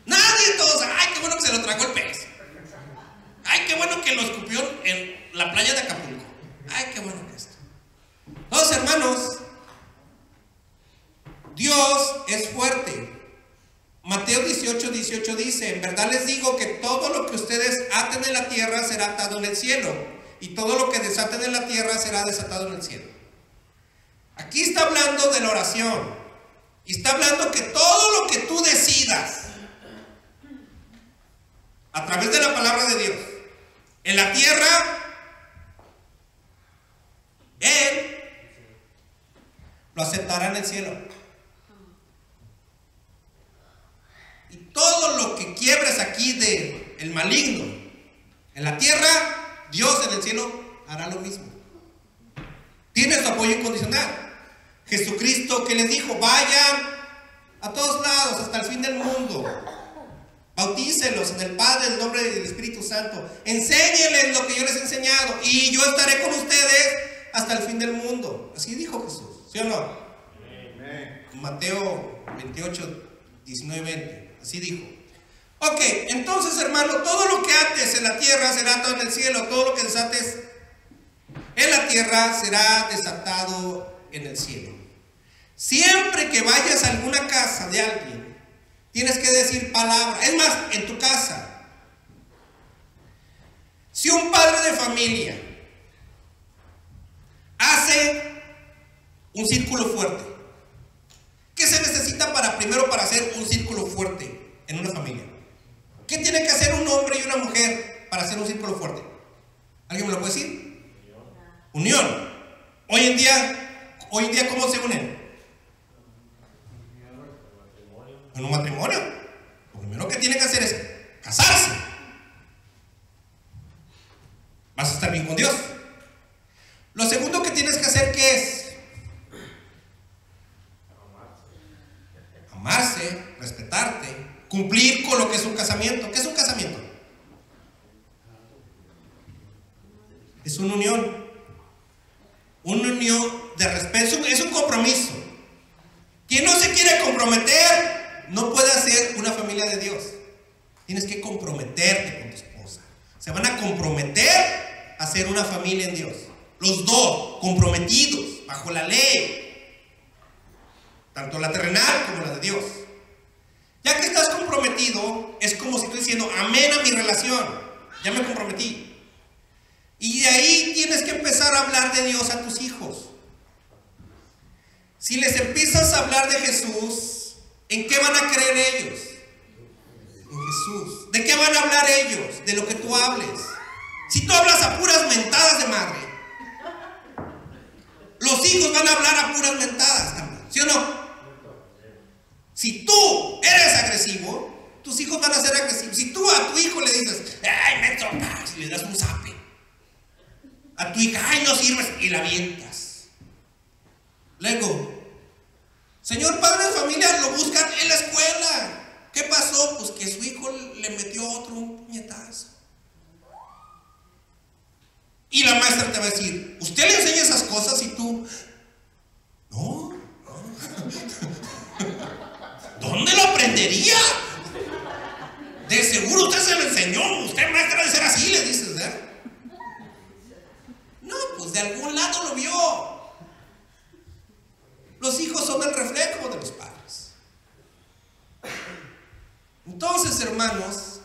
Nadie, todos. Ay, qué bueno que se lo tragó el pez. Ay, qué bueno que lo escupió en la playa de Acapulco. Ay, qué bueno que esto. Todos, hermanos, Dios es fuerte. Mateo 18:18 dice, en verdad les digo que todo lo que ustedes aten en la tierra será atado en el cielo, y todo lo que desaten en la tierra será desatado en el cielo. Aquí está hablando de la oración, y está hablando que todo lo que tú decidas a través de la palabra de Dios en la tierra, Él lo aceptará en el cielo. Y todo lo que quiebres aquí de el maligno en la tierra, Dios en el cielo hará lo mismo. Tiene su apoyo incondicional. Jesucristo, que les dijo, vayan a todos lados hasta el fin del mundo, bautícelos en el Padre, en el nombre del Espíritu Santo, enséñenles lo que yo les he enseñado y yo estaré con ustedes hasta el fin del mundo. Así dijo Jesús, ¿sí o no? Amén. Mateo 28:19-20. Así dijo. Ok, entonces, hermano, todo lo que ates en la tierra será atado en el cielo, todo lo que desates en la tierra será desatado en el cielo. Siempre que vayas a alguna casa de alguien, tienes que decir palabra. Es más, en tu casa, si un padre de familia hace un círculo fuerte, ¿qué se necesita primero para hacer un círculo fuerte en una familia? ¿Qué tiene que hacer un hombre y una mujer para hacer un círculo fuerte? ¿Alguien me lo puede decir? Unión. Hoy en día, ¿cómo se unen? En un matrimonio. Lo primero que tiene que hacer es casarse. Vas a estar bien con Dios. Lo segundo que tienes que hacer, ¿qué es? Amarse, respetarte, cumplir con lo que es un casamiento. ¿Qué es un casamiento? Es una unión. Una unión de respeto. Es un compromiso. Quien no se quiere comprometer no puede hacer una familia de Dios. Tienes que comprometerte con tu esposa. Se van a comprometer a hacer una familia en Dios. Los dos comprometidos bajo la ley, tanto la terrenal como la de Dios. Ya que estás comprometido, es como si estoy diciendo amén a mi relación. Ya me comprometí. Y de ahí tienes que empezar a hablar de Dios a tus hijos. Si les empiezas a hablar de Jesús, ¿en qué van a creer ellos? En Jesús. ¿De qué van a hablar ellos? De lo que tú hables. Si tú hablas a puras mentadas de madre, los hijos van a hablar a puras mentadas también, ¿sí o no? Si tú eres agresivo, tus hijos van a ser agresivos. Si tú a tu hijo le dices, ay, me tocas, y le das un zape, a tu hija, ay, no sirves, y la avientas. Luego, señor padre de familia, lo buscan en la escuela. ¿Qué pasó? Pues que su hijo le metió otro un puñetazo. Y la maestra te va a decir, ¿usted le enseña esas cosas? Y tú, no. ¿Dónde lo aprendería? De seguro usted se lo enseñó. Usted, maestra, de ser así, le dices, ¿verdad? No, pues de algún lado lo vio. Los hijos son el reflejo de los padres. Entonces, hermanos,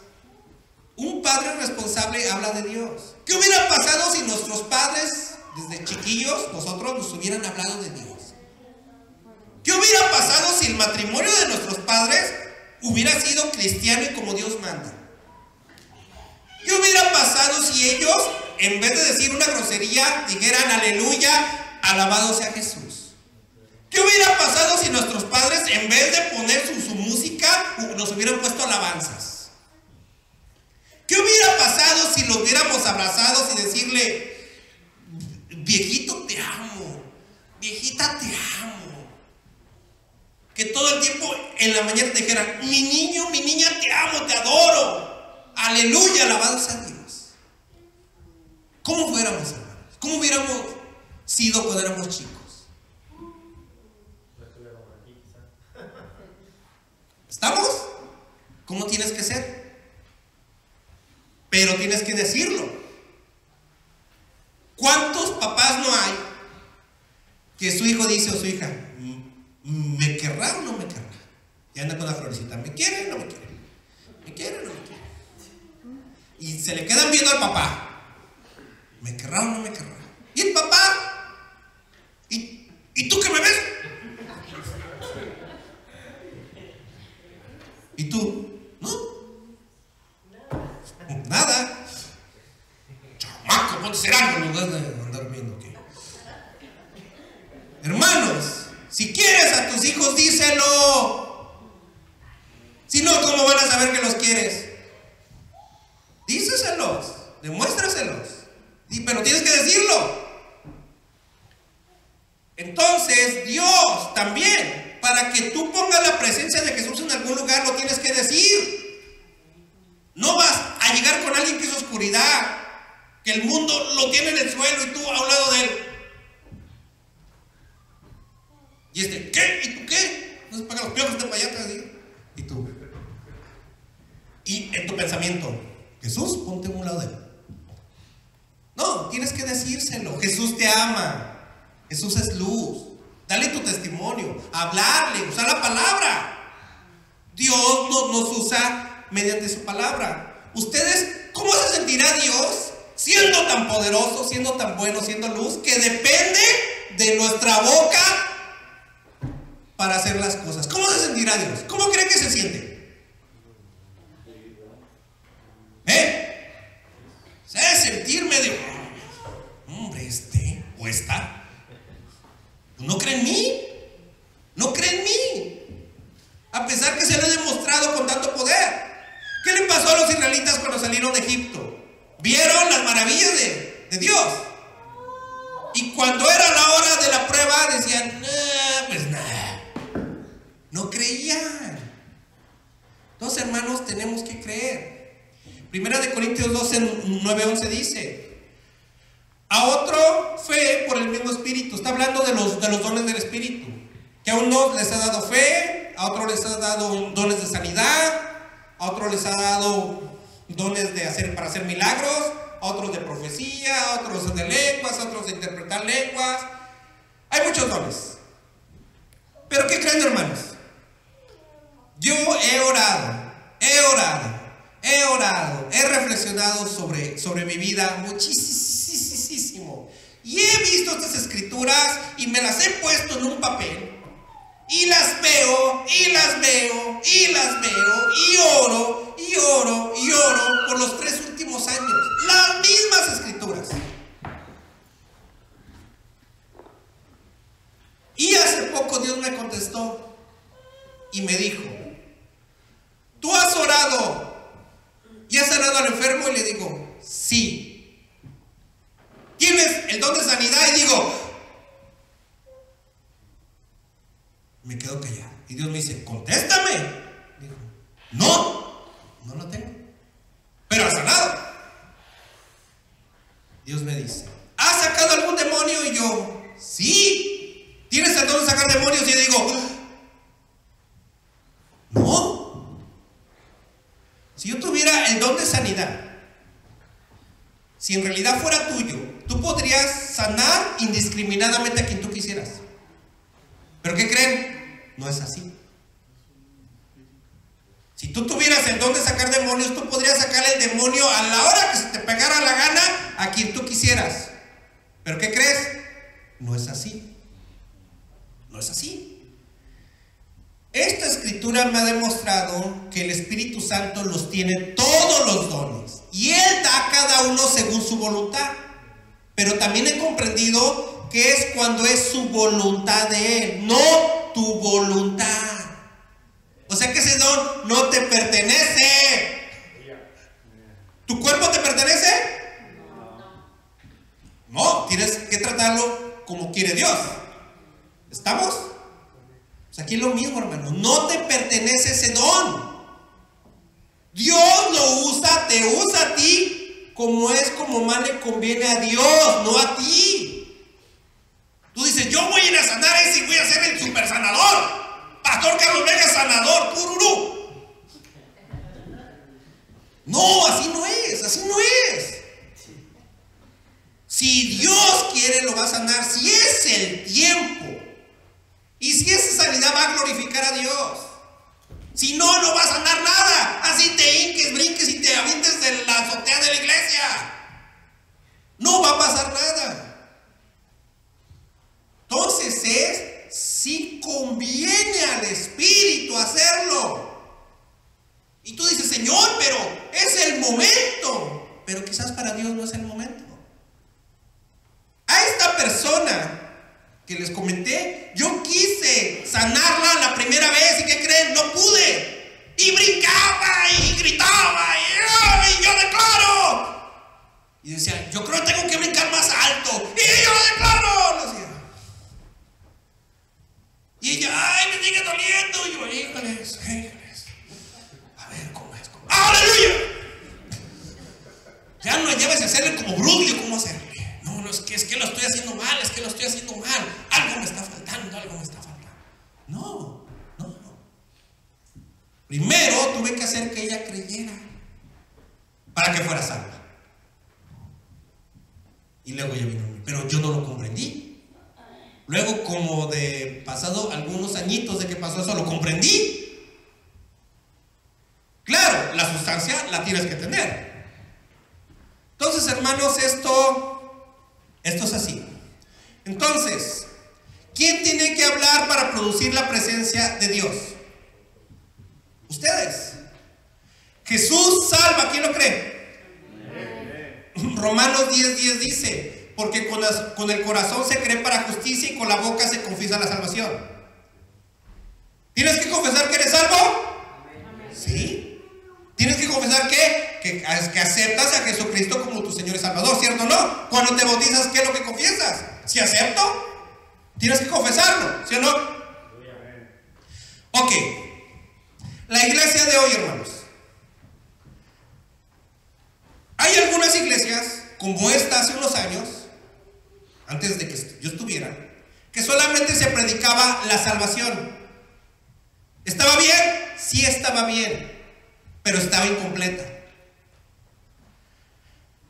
un padre responsable habla de Dios. ¿Qué hubiera pasado si nuestros padres, desde chiquillos, nosotros nos hubieran hablado de Dios? ¿Qué hubiera pasado si el matrimonio de nuestros padres hubiera sido cristiano y como Dios manda? ¿Qué hubiera pasado si ellos, en vez de decir una grosería, dijeran aleluya, alabado sea Jesús? ¿Qué hubiera pasado si nuestros padres, en vez de poner su música, nos hubieran puesto alabanzas? ¿Qué hubiera pasado si los hubiéramos abrazados y decirle, viejito te amo, viejita te amo? Que todo el tiempo en la mañana te dijeran, mi niño, mi niña te amo, te adoro, aleluya, alabado sea Dios. ¿Cómo fuéramos, hermanos? ¿Cómo hubiéramos sido cuando éramos chicos? ¿Estamos? ¿Cómo tienes que ser? Pero tienes que decirlo. ¿Cuántos papás no hay que su hijo dice o su hija, ¿me querrá o no me querrá? Y anda con la florecita, ¿me quiere o no me quiere? ¿Me quiere o no me quiere? Y se le quedan viendo al papá, ¿me querrá o no me querrá? Y el papá, ¿y tú qué me ves? ¿Y tú? ¿No? Nada. Chamaco, ponte a hacer algo en lugar de andar viendo qué. Hermanos, si quieres a tus hijos, díselo. Si no, ¿cómo van a saber que los quieres? Díceselos, demuéstraselos. Pero tienes que decirlo. Entonces, Dios también, para que tú pongas la presencia de Jesús en algún lugar, lo tienes que decir. No vas a llegar con alguien que es oscuridad, que el mundo lo tiene en el suelo y tú a un lado de él. Y ¿qué? ¿Y tú qué? No se pagan los piojos de para allá atrás, ¿sí? ¿Y tú? Y en tu pensamiento, Jesús, ponte a un lado de él. No, tienes que decírselo. Jesús te ama. Jesús es luz. darle tu testimonio, hablarle, usar la palabra. Dios nos usa mediante su palabra. ¿Ustedes cómo se sentirá Dios siendo tan poderoso, siendo tan bueno, siendo luz, que depende de nuestra boca para hacer las cosas? ¿Cómo se sentirá Dios? ¿Cómo creen que se siente? Se debe sentir medio, hombre, o esta, ¿no cree en mí? ¿No cree en mí? A pesar que se le ha demostrado con tanto poder. ¿Qué le pasó a los israelitas cuando salieron de Egipto? Vieron las maravillas de Dios. Y cuando era la hora de la prueba decían, pues nada, no creían. Entonces, hermanos, tenemos que creer. Primera de Corintios 12, 9-11 dice: a otro fe por el mismo Espíritu. Está hablando de los dones del Espíritu. Que a unos les ha dado fe, a otros les ha dado dones de sanidad, a otros les ha dado dones para hacer milagros, a otros de profecía, a otros de lenguas, a otros de interpretar lenguas. Hay muchos dones. Pero ¿qué creen, hermanos? Yo he reflexionado sobre mi vida muchísimo. Y he visto estas escrituras y me las he puesto en un papel. Y las veo, y oro por los 3 últimos años. Las mismas escrituras. Y hace poco Dios me contestó y me dijo: ¿tú has orado y has sanado al enfermo? Y le digo: sí. ¿Tienes el don de sanidad? Y digo, me quedo callado. Y Dios me dice: contéstame. Digo, no lo tengo. Pero has sanado. Dios me dice: ¿has sacado algún demonio? Y yo, sí. ¿Tienes el don de sacar demonios? Y yo digo, no. Si yo tuviera el don de sanidad, si en realidad fuera tuyo, tú podrías sanar indiscriminadamente a quien tú quisieras. ¿Pero qué creen? No es así. Si tú tuvieras el don de sacar demonios, tú podrías sacar el demonio a la hora que se te pegara la gana a quien tú quisieras. ¿Pero qué crees? No es así. No es así. Esta escritura me ha demostrado que el Espíritu Santo los tiene todos los dones. Y Él da a cada uno según su voluntad. Pero también he comprendido que es cuando es su voluntad de Él, no tu voluntad. O sea que ese don no te pertenece. ¿Tu cuerpo te pertenece? No, tienes que tratarlo como quiere Dios. ¿Estamos? Pues aquí es lo mismo, hermano. No te pertenece ese don. Dios lo usa, te usa a ti como más le conviene a Dios, no a ti. Tú dices, yo voy a ir a sanar a ese y voy a ser el super sanador. Pastor Carlos Vega, sanador, pururú. No, así no es, así no es. Si Dios quiere, lo va a sanar, si es el tiempo. Y si esa sanidad va a glorificar a Dios. Si no, no va a sanar nada. Así te hinques, brinques y te avientes de la azotea de la iglesia. No va a pasar nada. Entonces si conviene al Espíritu hacerlo. Y tú dices, Señor, pero es el momento. Pero quizás para Dios no es el momento. A esta persona que les comenté, yo quise sanarla la primera vez y ¿qué creen? No pude. Y brincaba y gritaba y yo declaro. Y decía, yo creo que tengo que brincar más alto. Y yo declaro. Lo hacía. Y ella, ay, me sigue doliendo. Y yo, híjoles. A ver, ¿cómo es? ¡Aleluya! Ya no lleves a hacerle como Bruglio, ¿cómo hacerle? No, es que lo estoy haciendo mal, algo me está faltando. No. Primero tuve que hacer que ella creyera para que fuera salva. Y luego ella vino a mí, pero yo no lo comprendí. Luego, como de pasado algunos añitos de que pasó eso, lo comprendí. Claro, la sustancia la tienes que tener. Entonces, hermanos, esto es así. Entonces, ¿quién tiene que hablar para producir la presencia de Dios? Ustedes. Jesús salva, ¿quién lo cree? Romanos 10:10 dice: porque con el corazón se cree para justicia y con la boca se confiesa la salvación. ¿Tienes que confesar que eres salvo? Sí. Tienes que confesar que aceptas a Jesucristo como tu Señor y Salvador, ¿cierto o no? Cuando te bautizas, ¿qué es lo que confiesas? Si acepto, tienes que confesarlo, ¿sí o no? Ok. La iglesia de hoy, hermanos. Hay algunas iglesias, como esta hace unos años, antes de que yo estuviera, que solamente se predicaba la salvación. ¿Estaba bien? Sí, estaba bien, pero estaba incompleta.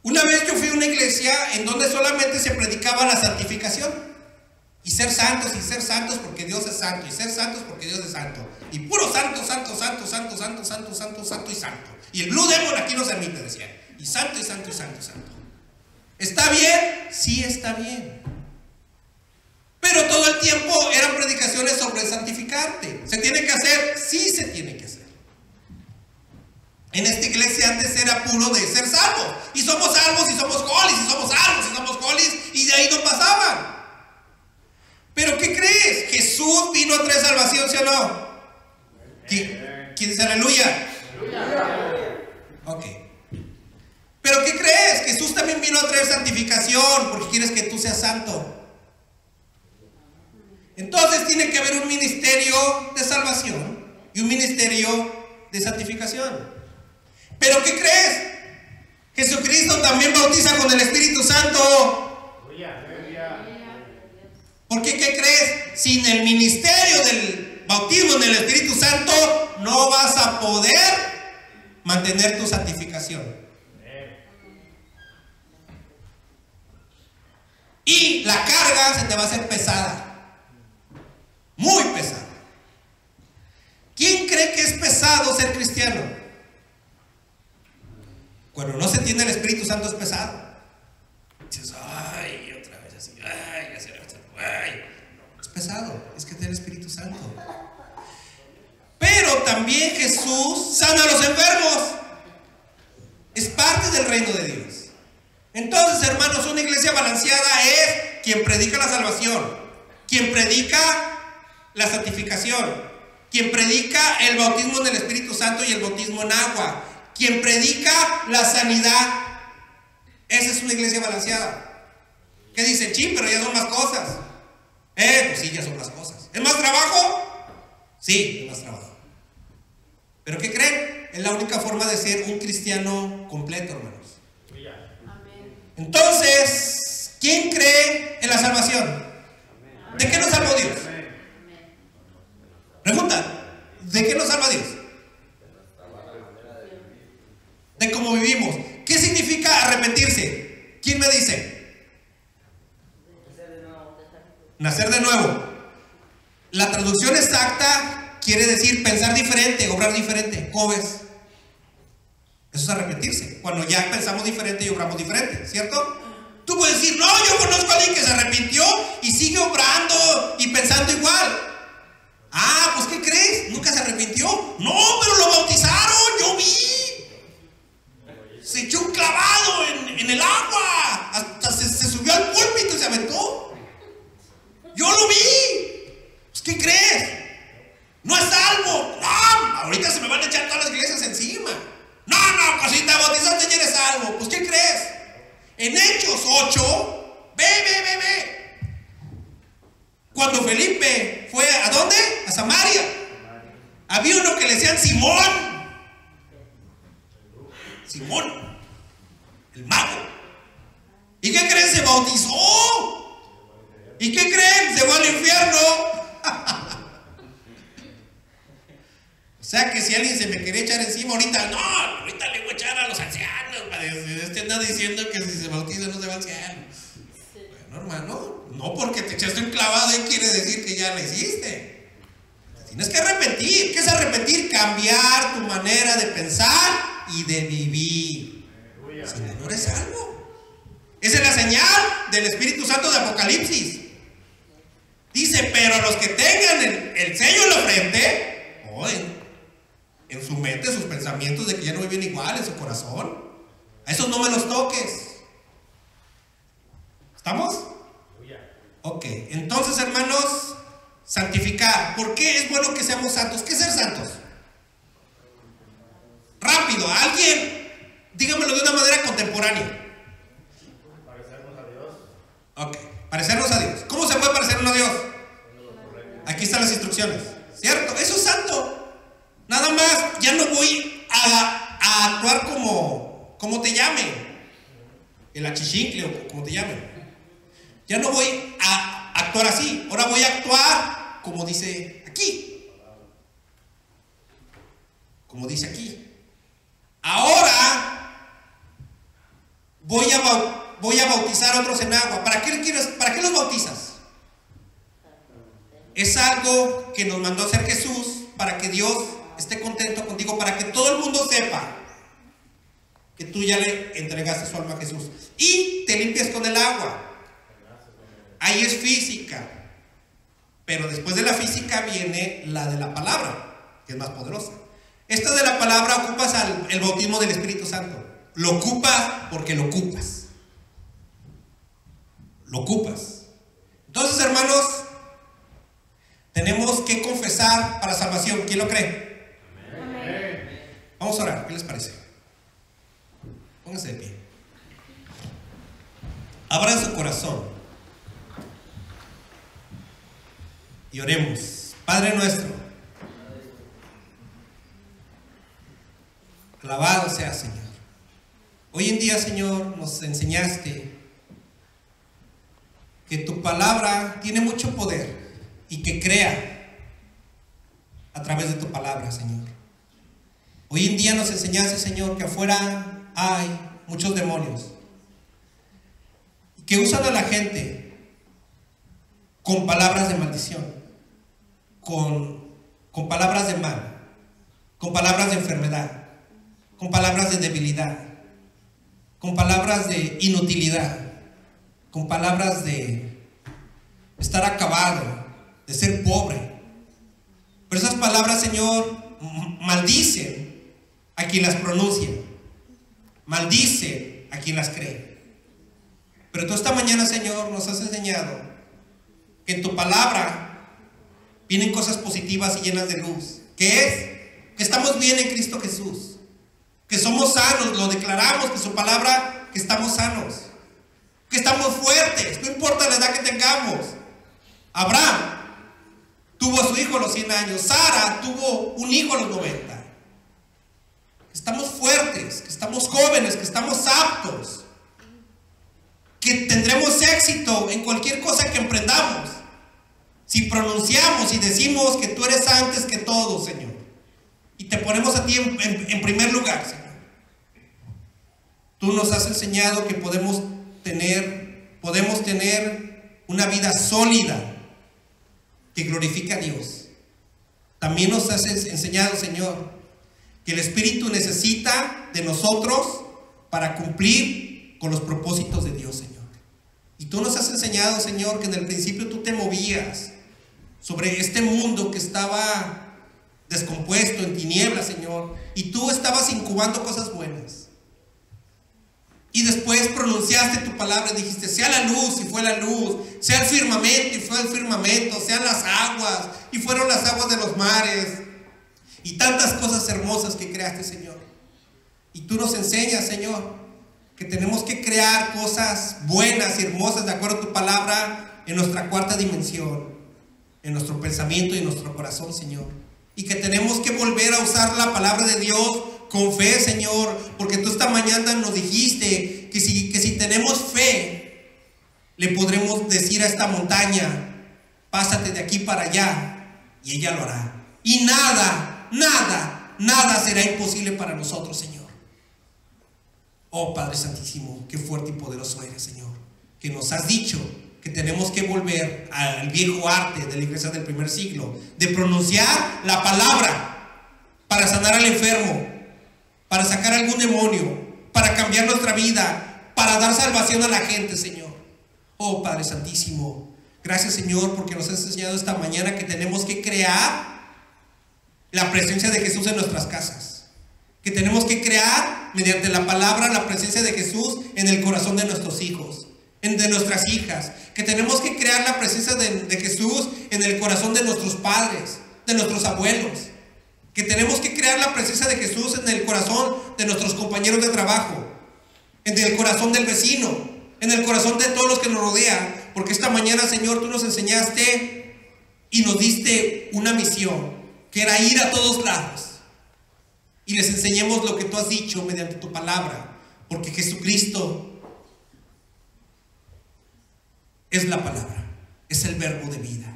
Una vez yo fui a una iglesia en donde solamente se predicaba la santificación. Y ser santos porque Dios es santo. Y ser santos porque Dios es santo. Y puro santo, santo, santo, santo, santo, santo, santo, santo y santo. Y el Blue Demon aquí no se admite, decían. Y santo, y santo, y santo, y santo. ¿Está bien? Sí, está bien. Pero todo el tiempo eran predicaciones sobre santificarte. ¿Se tiene que hacer? Sí, se tiene que hacer. En esta iglesia antes era puro de ser salvos. Y somos salvos, y somos colis, y somos salvos, y somos colis. Y de ahí no pasaban. ¿Pero qué crees? Jesús vino a traer salvación, ¿sí o no? ¿Quién dice aleluya? Ok. ¿Pero qué crees? Jesús también vino a traer santificación, porque quieres que tú seas santo. Entonces tiene que haber un ministerio de salvación y un ministerio de santificación. ¿Pero qué crees? Jesucristo también bautiza con el Espíritu Santo. Porque ¿qué crees? Sin el ministerio del bautismo en el Espíritu Santo no vas a poder mantener tu santificación. Y la carga se te va a hacer pesada. Muy pesada. ¿Quién cree que es pesado ser cristiano? Cuando no se tiene el Espíritu Santo es pesado. Dices, ay, otra vez así, ay, así, ay. Es pesado, es que tiene el Espíritu Santo. Pero también Jesús sana a los enfermos. Es parte del reino de Dios. Entonces, hermanos, una iglesia balanceada es quien predica la salvación, quien predica la santificación, quien predica el bautismo en el Espíritu Santo y el bautismo en agua, quien predica la sanidad. Esa es una iglesia balanceada. ¿Qué dice? Sí, pero ya son más cosas. Pues sí, ya son más cosas. ¿Es más trabajo? Sí, es más trabajo. ¿Pero qué creen? Es la única forma de ser un cristiano completo, hermanos. Entonces, ¿quién cree en la salvación? ¿De qué nos salvó Dios? Pregunta, ¿de qué nos salva Dios? De cómo vivimos. ¿Qué significa arrepentirse? ¿Quién me dice? Nacer de nuevo. La traducción exacta quiere decir pensar diferente, obrar diferente. ¿Cómo ves? Eso es arrepentirse. Cuando ya pensamos diferente y obramos diferente, ¿cierto? Tú puedes decir, no, yo conozco a alguien que se arrepintió y sigue obrando y pensando igual. Ah, pues ¿qué crees? ¿Nunca se arrepintió? No, pero lo bautizaron, yo vi. Se echó un clavado en el agua. Hasta se subió al púlpito y se aventó. Yo lo vi. Pues ¿qué crees? No es salvo. No, ahorita se me van a echar todas las iglesias encima. No, cosita, bautizaste y eres salvo. Pues ¿qué crees? En Hechos 8, ve. Cuando Felipe fue, ¿a dónde? A Samaria. Había uno que le decían Simón, el mago. ¿Y qué creen? Se bautizó. ¿Y qué creen? Se fue al infierno. O sea que si alguien se me quería echar encima ahorita, no, ahorita le voy a echar a los ancianos. Este anda diciendo que si se bautiza no se va al cielo. Bueno, hermano, no porque te echaste un clavado y quiere decir que ya la hiciste. Tienes que arrepentir. ¿Qué es arrepentir? Cambiar tu manera de pensar y de vivir. Si no eres salvo. Esa es la señal del Espíritu Santo de Apocalipsis. Dice, pero los que tengan el sello en la frente, en su mente, sus pensamientos de que ya no viven igual, en su corazón, a esos no me los toques. ¿Estamos? Ok, entonces, hermanos, santificar. ¿Por qué es bueno que seamos santos? ¿Qué es ser santos? Rápido, alguien, dígamelo de una manera contemporánea. Parecernos a Dios. Ok, parecernos a Dios. ¿Cómo se puede parecernos a Dios? Aquí están las instrucciones, ¿cierto? Eso es santo. Nada más, ya no voy a actuar como te llamen, el achichincle o como te llamen. Ya no voy a actuar así. Ahora voy a actuar como dice aquí. Como dice aquí. Ahora voy a bautizar a otros en agua. ¿Para qué los bautizas? Es algo que nos mandó a hacer Jesús para que Dios esté contento contigo, para que todo el mundo sepa que tú ya le entregaste su alma a Jesús. Y te limpias con el agua. Ahí es física, pero después de la física viene la de la palabra, que es más poderosa. Esta de la palabra ocupas el bautismo del Espíritu Santo. Lo ocupas porque lo ocupas. Lo ocupas. Entonces, hermanos, tenemos que confesar para salvación. ¿Quién lo cree? Amén. Vamos a orar, ¿qué les parece? Pónganse de pie. Abran su corazón y oremos. Padre nuestro, alabado sea, Señor. Hoy en día, Señor, nos enseñaste que tu palabra tiene mucho poder y que crea a través de tu palabra, Señor. Hoy en día nos enseñaste, Señor, que afuera hay muchos demonios que usan a la gente con palabras de maldición, con palabras de mal, con palabras de enfermedad, con palabras de debilidad, con palabras de inutilidad, con palabras de estar acabado, de ser pobre. Pero esas palabras, Señor, maldicen a quien las pronuncia, maldicen a quien las cree. Pero tú esta mañana, Señor, nos has enseñado que en tu palabra vienen cosas positivas y llenas de luz. ¿Qué es? Que estamos bien en Cristo Jesús, que somos sanos, lo declaramos, que su palabra, que estamos sanos, que estamos fuertes, no importa la edad que tengamos. Abraham tuvo a su hijo a los 100 años, Sara tuvo un hijo a los 90. Que estamos fuertes, que estamos jóvenes, que estamos aptos, que tendremos éxito en cualquier cosa que emprendamos, si pronunciamos y decimos que tú eres antes que todo, Señor, y te ponemos a ti en primer lugar, Señor. Tú nos has enseñado que podemos tener una vida sólida que glorifica a Dios. También nos has enseñado, Señor, que el Espíritu necesita de nosotros para cumplir con los propósitos de Dios, Señor. Y tú nos has enseñado, Señor, que en el principio tú te movías sobre este mundo que estaba descompuesto, en tinieblas, Señor, y tú estabas incubando cosas buenas. Y después pronunciaste tu palabra y dijiste, sea la luz, y fue la luz, sea el firmamento, y fue el firmamento, sean las aguas, y fueron las aguas de los mares, y tantas cosas hermosas que creaste, Señor. Y tú nos enseñas, Señor, que tenemos que crear cosas buenas y hermosas de acuerdo a tu palabra en nuestra cuarta dimensión, en nuestro pensamiento y en nuestro corazón, Señor. Y que tenemos que volver a usar la palabra de Dios con fe, Señor, porque tú esta mañana nos dijiste que si tenemos fe, le podremos decir a esta montaña, pásate de aquí para allá, y ella lo hará. Y nada será imposible para nosotros, Señor. Oh Padre Santísimo, qué fuerte y poderoso eres, Señor, que nos has dicho que tenemos que volver al viejo arte de la iglesia del primer siglo, de pronunciar la palabra para sanar al enfermo, para sacar algún demonio, para cambiar nuestra vida, para dar salvación a la gente, Señor. Oh Padre Santísimo, gracias, Señor, porque nos has enseñado esta mañana que tenemos que crear la presencia de Jesús en nuestras casas, que tenemos que crear mediante la palabra la presencia de Jesús en el corazón de nuestros hijos, de nuestras hijas, que tenemos que crear la presencia de Jesús en el corazón de nuestros padres, de nuestros abuelos, que tenemos que crear la presencia de Jesús en el corazón de nuestros compañeros de trabajo, en el corazón del vecino, en el corazón de todos los que nos rodean, porque esta mañana, Señor, tú nos enseñaste y nos diste una misión, que era ir a todos lados y les enseñemos lo que tú has dicho mediante tu palabra, porque Jesucristo es la palabra, es el verbo de vida,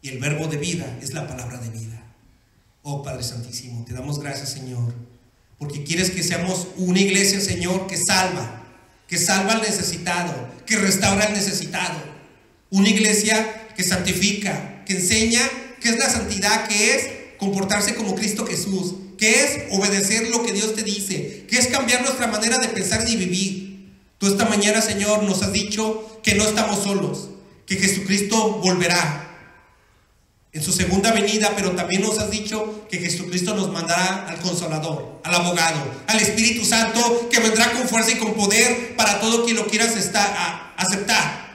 y el verbo de vida es la palabra de vida. Oh Padre Santísimo, te damos gracias, Señor, porque quieres que seamos una iglesia, Señor, que salva al necesitado, que restaura al necesitado, una iglesia que santifica, que enseña qué es la santidad, que es comportarse como Cristo Jesús, que es obedecer lo que Dios te dice, que es cambiar nuestra manera de pensar y vivir. Tú esta mañana, Señor, nos has dicho que no estamos solos, que Jesucristo volverá en su segunda venida, pero también nos has dicho que Jesucristo nos mandará al Consolador, al Abogado, al Espíritu Santo, que vendrá con fuerza y con poder para todo quien lo quiera aceptar.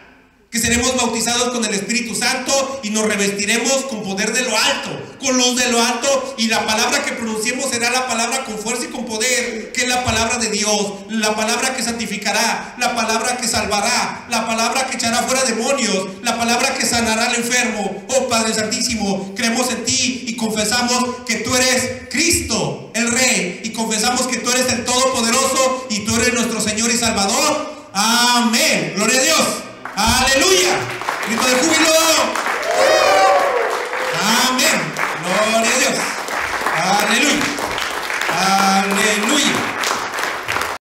Que seremos bautizados con el Espíritu Santo y nos revestiremos con poder de lo alto, con luz de lo alto, y la palabra que pronunciemos será la palabra con fuerza y con poder, que es la palabra de Dios, la palabra que santificará, la palabra que salvará, la palabra que echará fuera demonios, la palabra que sanará al enfermo. Oh Padre Santísimo, creemos en ti y confesamos que tú eres Cristo, el Rey, y confesamos que tú eres el Todopoderoso y tú eres nuestro Señor y Salvador. Amén. Gloria a Dios. Aleluya. Grito de júbilo.